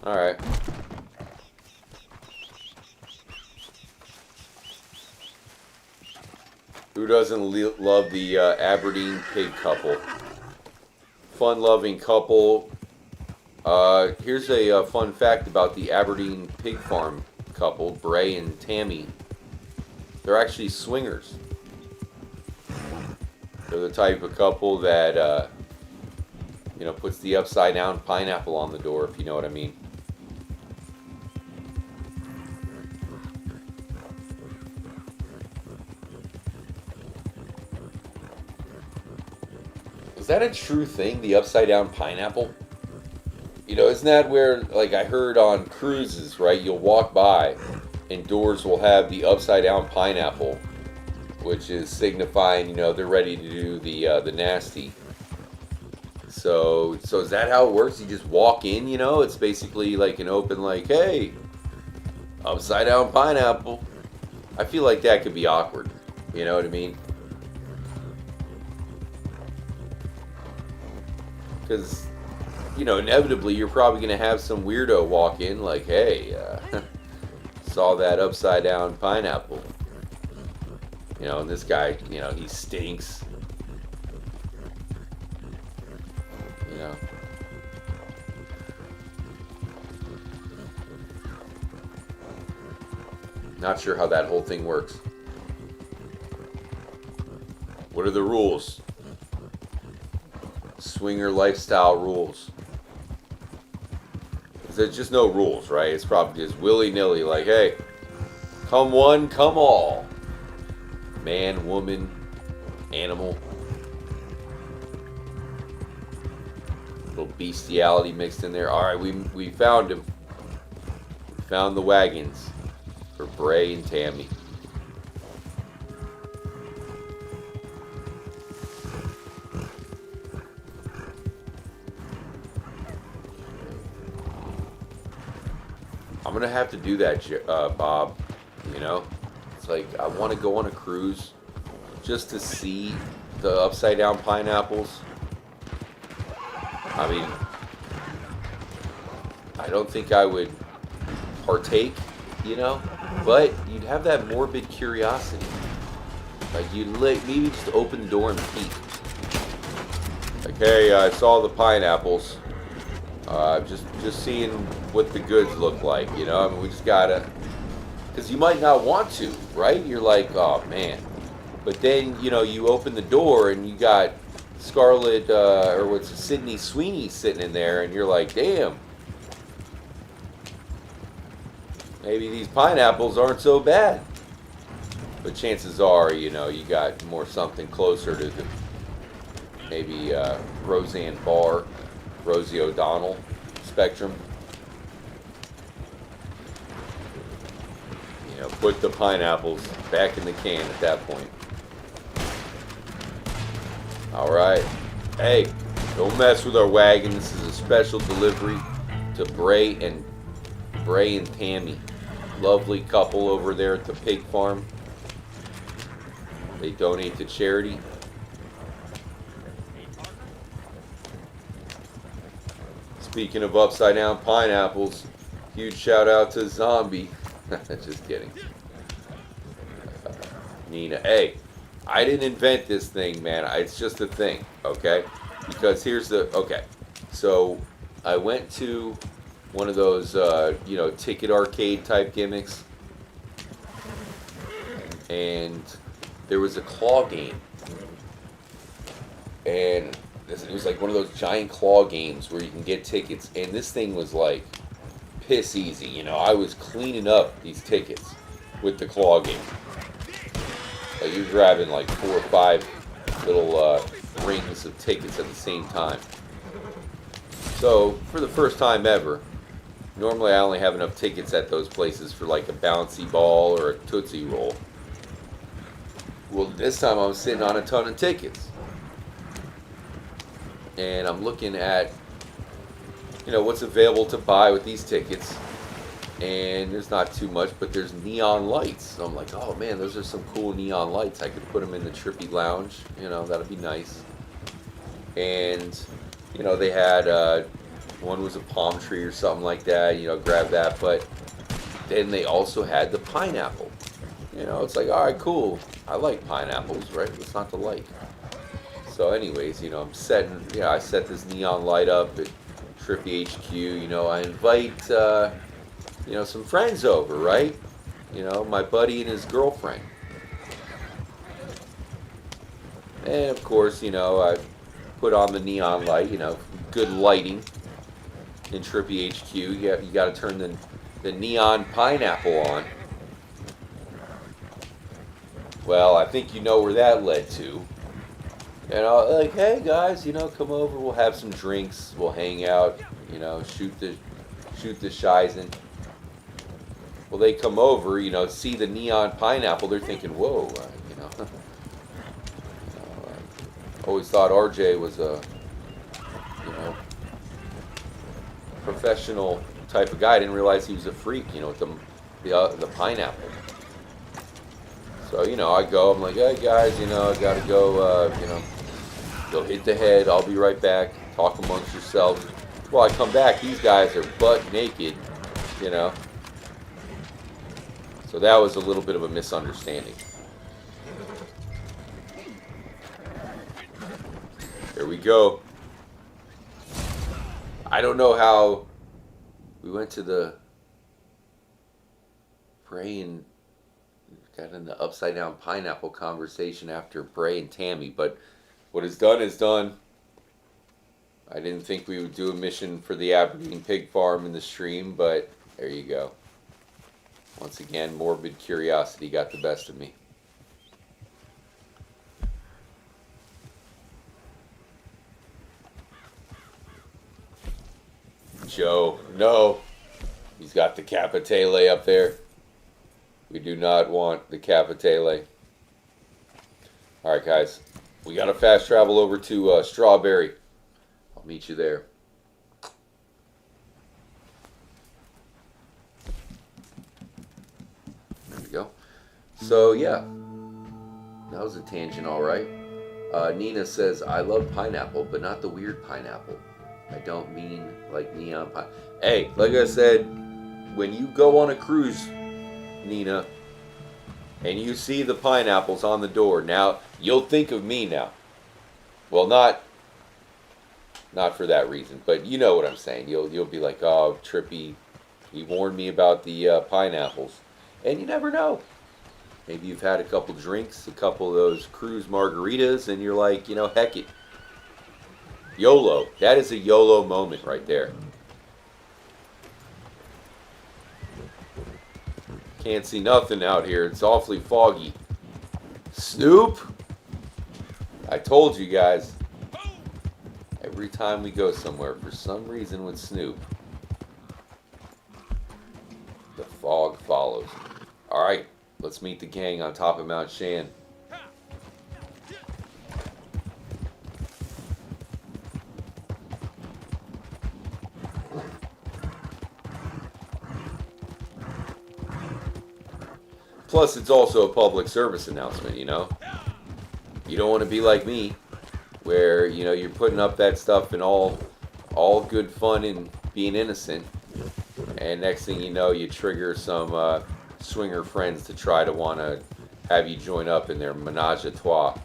Alright. Who doesn't love the Aberdeen pig couple? Fun-loving couple. Here's a fun fact about the Aberdeen pig farm couple, Bray and Tammy. They're actually swingers. They're the type of couple that, you know, puts the upside-down pineapple on the door, if you know what I mean. Is that a true thing, the upside-down pineapple? You know, isn't that where, like I heard on cruises, right? You'll walk by and doors will have the upside-down pineapple, which is signifying, you know, they're ready to do the nasty. So is that how it works? You just walk in, you know? It's basically like an open, like, hey, upside-down pineapple. I feel like that could be awkward. You know what I mean? Because, you know, inevitably you're probably going to have some weirdo walk in like, hey, saw that upside down pineapple. You know, and this guy, you know, he stinks. You know. Not sure how that whole thing works. What are the rules? Swinger lifestyle rules. There's just no rules, right? It's probably just willy-nilly, like, hey, come one, come all. Man, woman, animal. Little bestiality mixed in there. Alright, we found him. We found the wagons for Bray and Tammy. I'm gonna have to do that, Bob. You know, it's like I want to go on a cruise just to see the upside down pineapples. I mean, I don't think I would partake, you know, but you'd have that morbid curiosity. Like you'd maybe just open the door and peek. Like, hey, I saw the pineapples. Just seeing what the goods look like, you know. I mean, we just gotta, because you might not want to, right? You're like, oh man, but then you know you open the door and you got Scarlett or what's it, Sydney Sweeney sitting in there, and you're like, damn, maybe these pineapples aren't so bad. But chances are, you know, you got more something closer to the maybe Roseanne Barr, Rosie O'Donnell spectrum. You know, put the pineapples back in the can at that point. Alright. Hey, don't mess with our wagon. This is a special delivery to Bray and Tammy. Lovely couple over there at the pig farm. They donate to charity. Speaking of upside down pineapples, huge shout out to Zombie. Just kidding. Nina. Hey, I didn't invent this thing, man. It's just a thing, okay? Because here's the... Okay. So, I went to one of those, you know, ticket arcade type gimmicks. And there was a claw game. And it was like one of those giant claw games where you can get tickets. And this thing was like piss easy. You know, I was cleaning up these tickets with the claw game. Like you're grabbing like 4 or 5 little rings of tickets at the same time. So, for the first time ever, normally I only have enough tickets at those places for like a bouncy ball or a Tootsie Roll. Well, this time I was sitting on a ton of tickets. And I'm looking at, you know, what's available to buy with these tickets. and there's not too much, but there's neon lights. So I'm like, oh man, those are some cool neon lights. I could put them in the Trippy Lounge, you know, that'd be nice. And, you know, they had, one was a palm tree or something like that, you know, grab that, but then they also had the pineapple. You know, it's like, alright, cool. I like pineapples, right? What's not to like? So anyways, you know, I'm setting, you know, I set this neon light up at Trippy HQ, you know, I invite, you know, some friends over, right? You know, my buddy and his girlfriend. And of course, you know, I put on the neon light, you know, good lighting in Trippy HQ. You got to turn the neon pineapple on. Well, I think you know where that led to. And I'm like, hey guys, you know, come over, we'll have some drinks, we'll hang out, you know, shoot the shizen. Well, they come over, you know, see the neon pineapple, they're thinking, whoa, you know. Always thought RJ was a, you know, professional type of guy. I didn't realize he was a freak, you know, with the pineapple. So, you know, I go, I'm like, hey guys, you know, I gotta go, you know, go hit the head, I'll be right back, talk amongst yourselves. Well, I come back, these guys are butt naked, you know. So that was a little bit of a misunderstanding. There we go. I don't know how we went to the Bray and got in the upside down pineapple conversation after Bray and Tammy, but what is done is done. I didn't think we would do a mission for the Aberdeen pig farm in the stream, but there you go. Once again, morbid curiosity got the best of me. Joe, no. He's got the Capitale up there. We do not want the Capitale. Alright guys, we got to fast travel over to Strawberry. I'll meet you there. There we go. So yeah, that was a tangent, alright. Nina says, I love pineapple, but not the weird pineapple. I don't mean like neon pie. Hey, like I said, when you go on a cruise, Nina, and you see the pineapples on the door, now you'll think of me now. Well, not for that reason, but you know what I'm saying. You'll be like, oh, Trippy, he warned me about the pineapples, and you never know. Maybe you've had a couple drinks, a couple of those cruise margaritas, and you're like, you know, heck it. YOLO. That is a YOLO moment right there. Can't see nothing out here. It's awfully foggy. Snoop? I told you guys. Every time we go somewhere, for some reason with Snoop, the fog follows. Alright, let's meet the gang on top of Mount Shan. Plus, it's also a public service announcement, you know? You don't want to be like me, where, you know, you're putting up that stuff and all good fun and being innocent, and next thing you know, you trigger some swinger friends to try to want to have you join up in their menage a trois.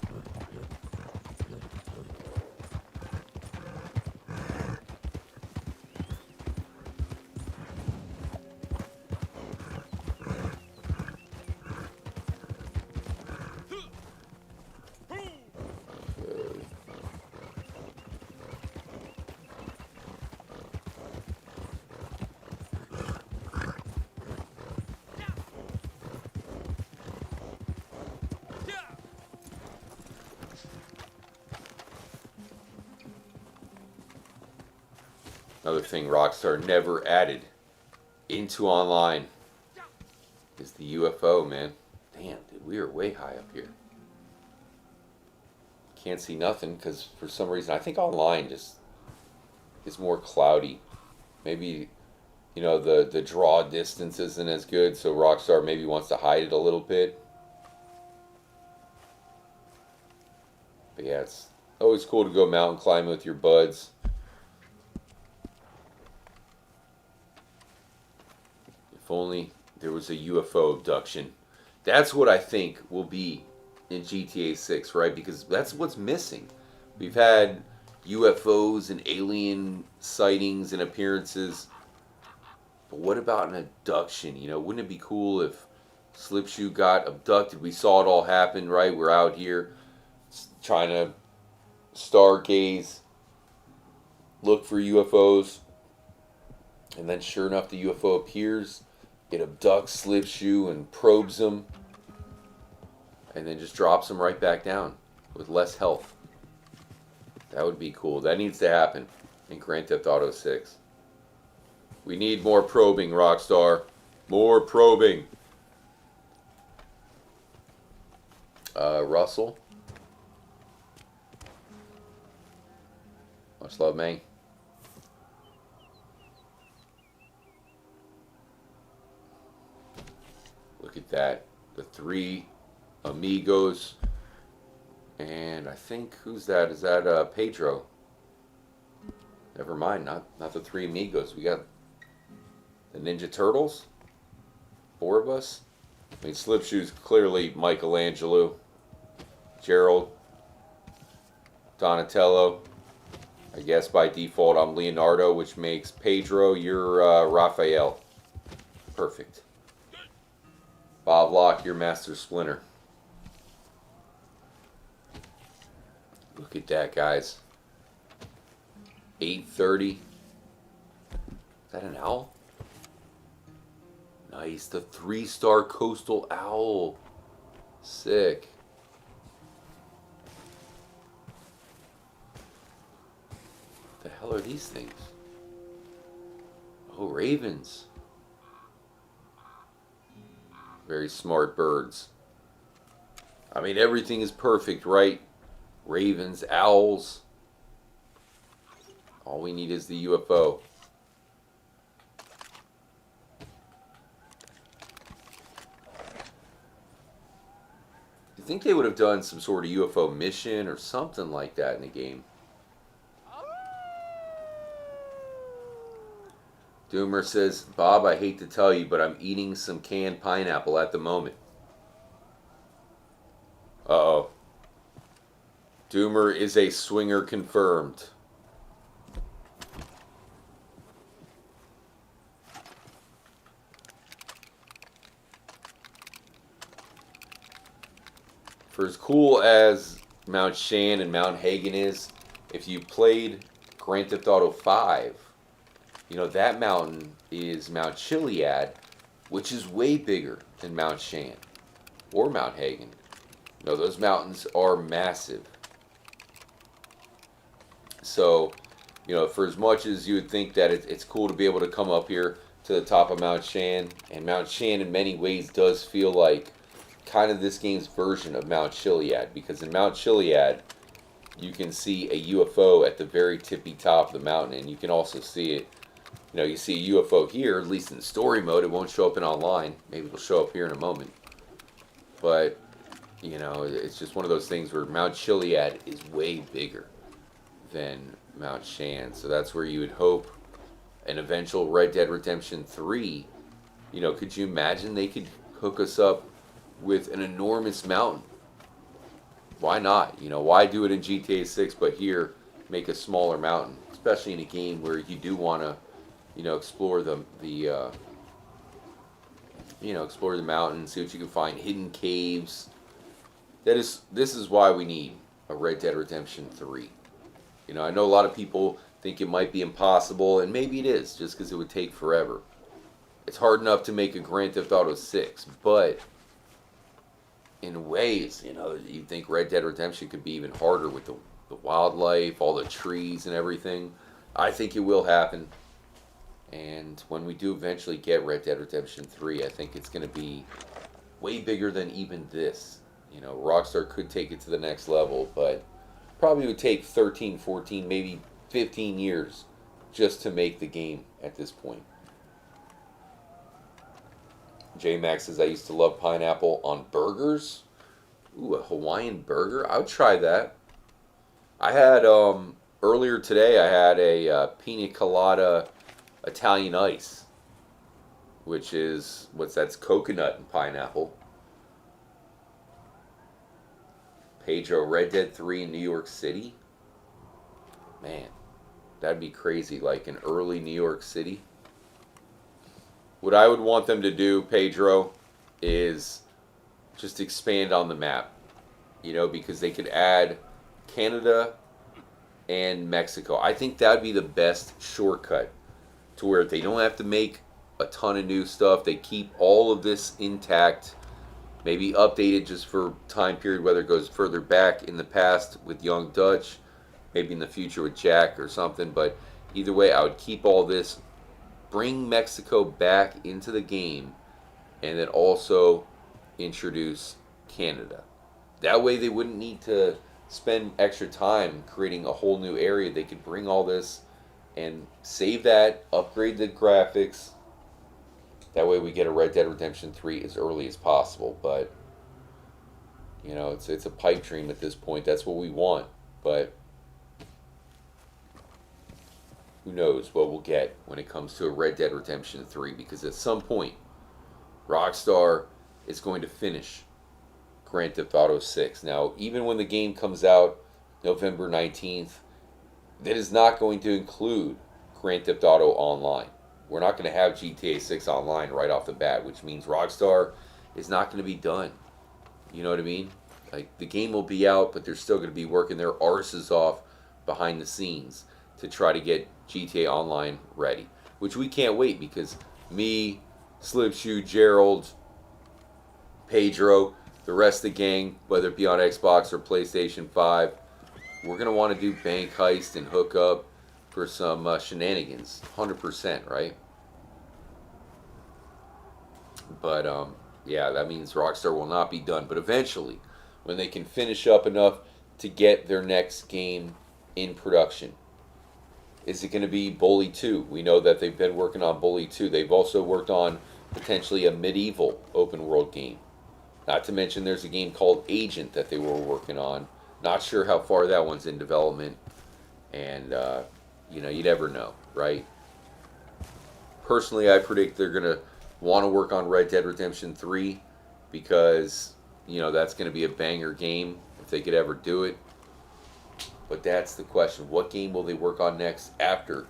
Another thing Rockstar never added into online is the UFO, man. Damn, dude, we are way high up here. Can't see nothing because for some reason I think online just is more cloudy. Maybe You know, the draw distance isn't as good, so Rockstar maybe wants to hide it a little bit. But yeah, it's always cool to go mountain climbing with your buds. If only there was a UFO abduction. That's what I think will be in GTA 6, right? Because that's what's missing. We've had UFOs and alien sightings and appearances. But what about an abduction? You know, wouldn't it be cool if Slipshoe got abducted? We saw it all happen, right? We're out here trying to stargaze, look for UFOs. And then sure enough, the UFO appears. It abducts Slipshoe and probes him. And then just drops him right back down with less health. That would be cool. That needs to happen in Grand Theft Auto 6. We need more probing, Rockstar. More probing. Russell. Much love, man. Look at that. The 3 amigos. And I think, who's that? Is that Pedro? Never mind, not the 3 amigos. We got the Ninja Turtles. 4 of us. I mean, Slipshoe's clearly Michelangelo. Gerald. Donatello. I guess by default I'm Leonardo, which makes Pedro, you're Raphael. Perfect. Bob Locke, you're Master Splinter. Look at that, guys. 8:30. Is that an owl? Nice. The 3-star coastal owl. Sick. What the hell are these things? Oh, ravens. Very smart birds. I mean, everything is perfect, right? Ravens, owls. All we need is the UFO. You think they would have done some sort of UFO mission or something like that in the game? Doomer says, Bob, I hate to tell you, but I'm eating some canned pineapple at the moment. Uh-oh. Doomer is a swinger confirmed. For as cool as Mount Shan and Mount Hagen is, if you played Grand Theft Auto 5, you know, that mountain is Mount Chiliad, which is way bigger than Mount Shan or Mount Hagen. No, those mountains are massive. So, you know, for as much as you would think that it's cool to be able to come up here to the top of Mount Shan, and Mount Shan in many ways does feel like kind of this game's version of Mount Chiliad, because in Mount Chiliad, you can see a UFO at the very tippy top of the mountain, and you can also see it. You know, you see a UFO here, at least in story mode. It won't show up in online. Maybe it'll show up here in a moment. But, you know, it's just one of those things where Mount Chiliad is way bigger than Mount Shan. So that's where you would hope an eventual Red Dead Redemption 3, you know, could you imagine they could hook us up with an enormous mountain? Why not? You know, why do it in GTA 6, but here make a smaller mountain? Especially in a game where you do want to, you know, explore explore the mountain, see what you can find, hidden caves. This is why we need a Red Dead Redemption 3. You know, I know a lot of people think it might be impossible, and maybe it is, just because it would take forever. It's hard enough to make a Grand Theft Auto 6, but in ways, you know, you think Red Dead Redemption could be even harder with the wildlife, all the trees and everything. I think it will happen. And when we do eventually get Red Dead Redemption 3, I think it's going to be way bigger than even this. You know, Rockstar could take it to the next level, but probably would take 13, 14, maybe 15 years just to make the game at this point. J-Max says, I used to love pineapple on burgers. Ooh, a Hawaiian burger? I would try that. I had, earlier today, I had a pina colada Italian ice, which is, that's coconut and pineapple. Pedro, Red Dead 3 in New York City? Man, that'd be crazy, like in early New York City. What I would want them to do, Pedro, is just expand on the map. You know, because they could add Canada and Mexico. I think that would be the best shortcut to where they don't have to make a ton of new stuff. They keep all of this intact. Maybe updated just for time period, whether it goes further back in the past with Young Dutch, maybe in the future with Jack or something. But either way, I would keep all this, bring Mexico back into the game, and then also introduce Canada. That way they wouldn't need to spend extra time creating a whole new area. They could bring all this and save that, upgrade the graphics. That way we get a Red Dead Redemption 3 as early as possible. But, you know, it's a pipe dream at this point. That's what we want. But who knows what we'll get when it comes to a Red Dead Redemption 3. Because at some point, Rockstar is going to finish Grand Theft Auto 6. Now, even when the game comes out November 19th, that is not going to include Grand Theft Auto Online. We're not going to have GTA 6 Online right off the bat, which means Rockstar is not going to be done. You know what I mean? Like, the game will be out, but they're still going to be working their arses off behind the scenes to try to get GTA Online ready. Which we can't wait, because me, Slipshoe, Gerald, Pedro, the rest of the gang, whether it be on Xbox or PlayStation 5, we're going to want to do bank heist and hook up for some shenanigans. 100%, right? But, yeah, that means Rockstar will not be done. But eventually, when they can finish up enough to get their next game in production, is it going to be Bully 2? We know that they've been working on Bully 2. They've also worked on potentially a medieval open world game. Not to mention there's a game called Agent that they were working on. Not sure how far that one's in development. And, you know, you never know, right? Personally, I predict they're going to want to work on Red Dead Redemption 3 because, you know, that's going to be a banger game if they could ever do it. But that's the question. What game will they work on next after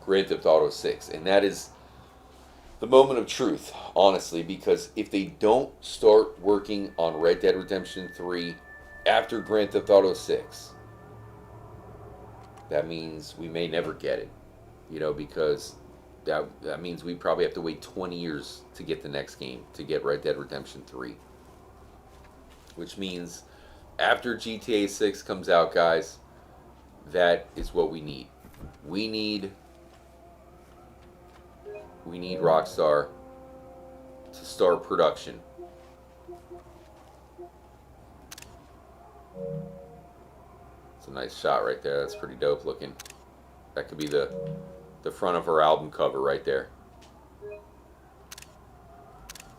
Grand Theft Auto 6? And that is the moment of truth, honestly, because if they don't start working on Red Dead Redemption 3 after Grand Theft Auto 6, that means we may never get it, you know, because that means we probably have to wait 20 years to get the next game, to get Red Dead Redemption 3. Which means after GTA 6 comes out, guys, that is what we need. We need Rockstar to start production. It's a nice shot right there. That's pretty dope looking. That could be the front of her album cover right there.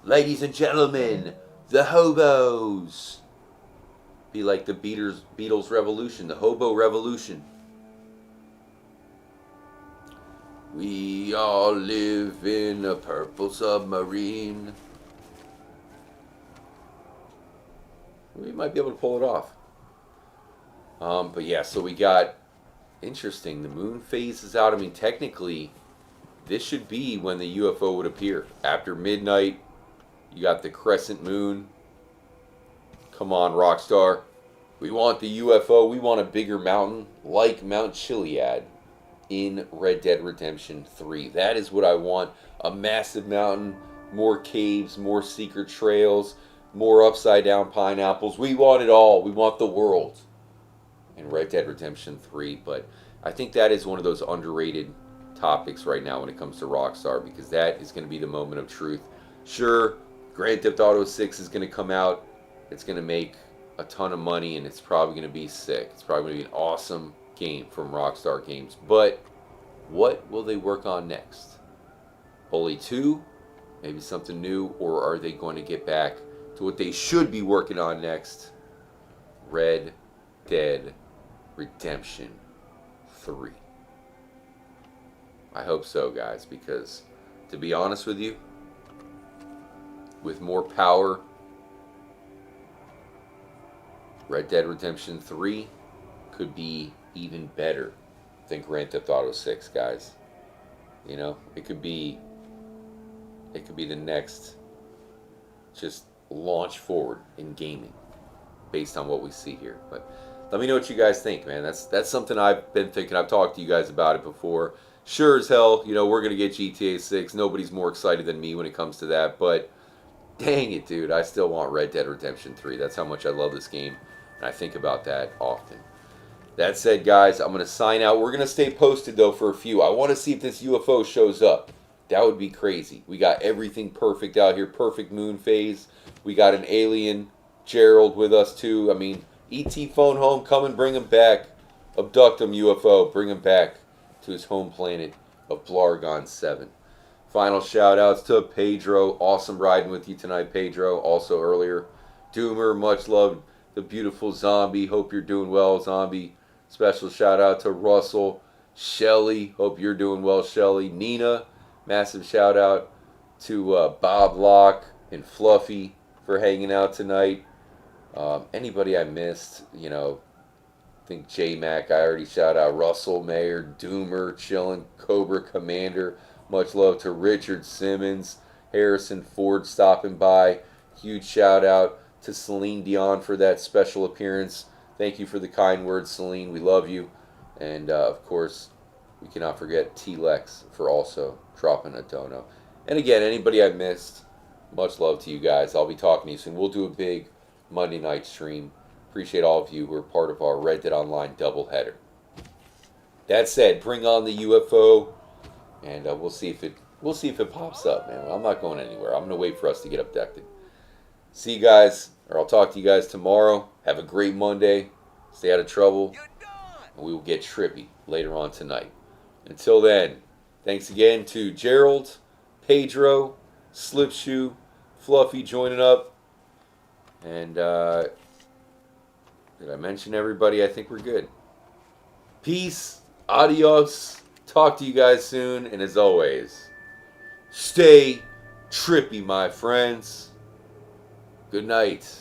Ladies and gentlemen, the hobos. Be like the Beatles Revolution, the Hobo Revolution. We all live in a purple submarine. We might be able to pull it off. But yeah, so we got, interesting, the moon phase is out. I mean, technically, this should be when the UFO would appear. After midnight, you got the crescent moon. Come on, Rockstar. We want the UFO. We want a bigger mountain like Mount Chiliad in Red Dead Redemption 3. That is what I want. A massive mountain, more caves, more secret trails, more upside down pineapples. We want it all. We want the world in Red Dead Redemption 3. But I think that is one of those underrated topics right now when it comes to Rockstar, because that is going to be the moment of truth. Sure, Grand Theft Auto 6 is going to come out. It's going to make a ton of money, and it's probably going to be sick. It's probably going to be an awesome game from Rockstar Games. But what will they work on next? Bully 2? Maybe something new, or are they going to get back to what they should be working on next? Red Dead Redemption 3. I hope so, guys, because to be honest with you, with more power, Red Dead Redemption 3 could be even better than Grand Theft Auto 6, guys. You know, it could be the next just launch forward in gaming based on what we see here. But let me know what you guys think, man. That's something I've been thinking. I've talked to you guys about it before. Sure as hell, you know, we're going to get GTA 6. Nobody's more excited than me when it comes to that. But dang it, dude. I still want Red Dead Redemption 3. That's how much I love this game. And I think about that often. That said, guys, I'm going to sign out. We're going to stay posted, though, for a few. I want to see if this UFO shows up. That would be crazy. We got everything perfect out here. Perfect moon phase. We got an alien, Gerald, with us, too. I mean, E.T. phone home. Come and bring him back. Abduct him, UFO. Bring him back to his home planet of Blargon 7. Final shout-outs to Pedro. Awesome riding with you tonight, Pedro. Also earlier. Doomer, much love. The beautiful Zombie. Hope you're doing well, Zombie. Special shout-out to Russell. Shelly. Hope you're doing well, Shelly. Nina. Massive shout-out to Bob Locke and Fluffy for hanging out tonight. Anybody I missed, you know, I think J-Mac, I already shout out. Russell, Mayor, Doomer, Chillin', Cobra Commander. Much love to Richard Simmons, Harrison Ford stopping by. Huge shout out to Celine Dion for that special appearance. Thank you for the kind words, Celine. We love you. And, of course, we cannot forget T-Lex for also dropping a dono. And again, anybody I missed, much love to you guys. I'll be talking to you soon. We'll do a big Monday night stream. Appreciate all of you who are part of our Red Dead Online doubleheader. That said, bring on the UFO, and we'll see if it pops up, man. I'm not going anywhere. I'm gonna wait for us to get abducted. See you guys, or I'll talk to you guys tomorrow. Have a great Monday. Stay out of trouble, and we will get trippy later on tonight. Until then, thanks again to Gerald, Pedro, Slipshoe, Fluffy joining up, and did I mention everybody? I think we're good. Peace, adios, talk to you guys soon, and as always, stay trippy, my friends. Good night.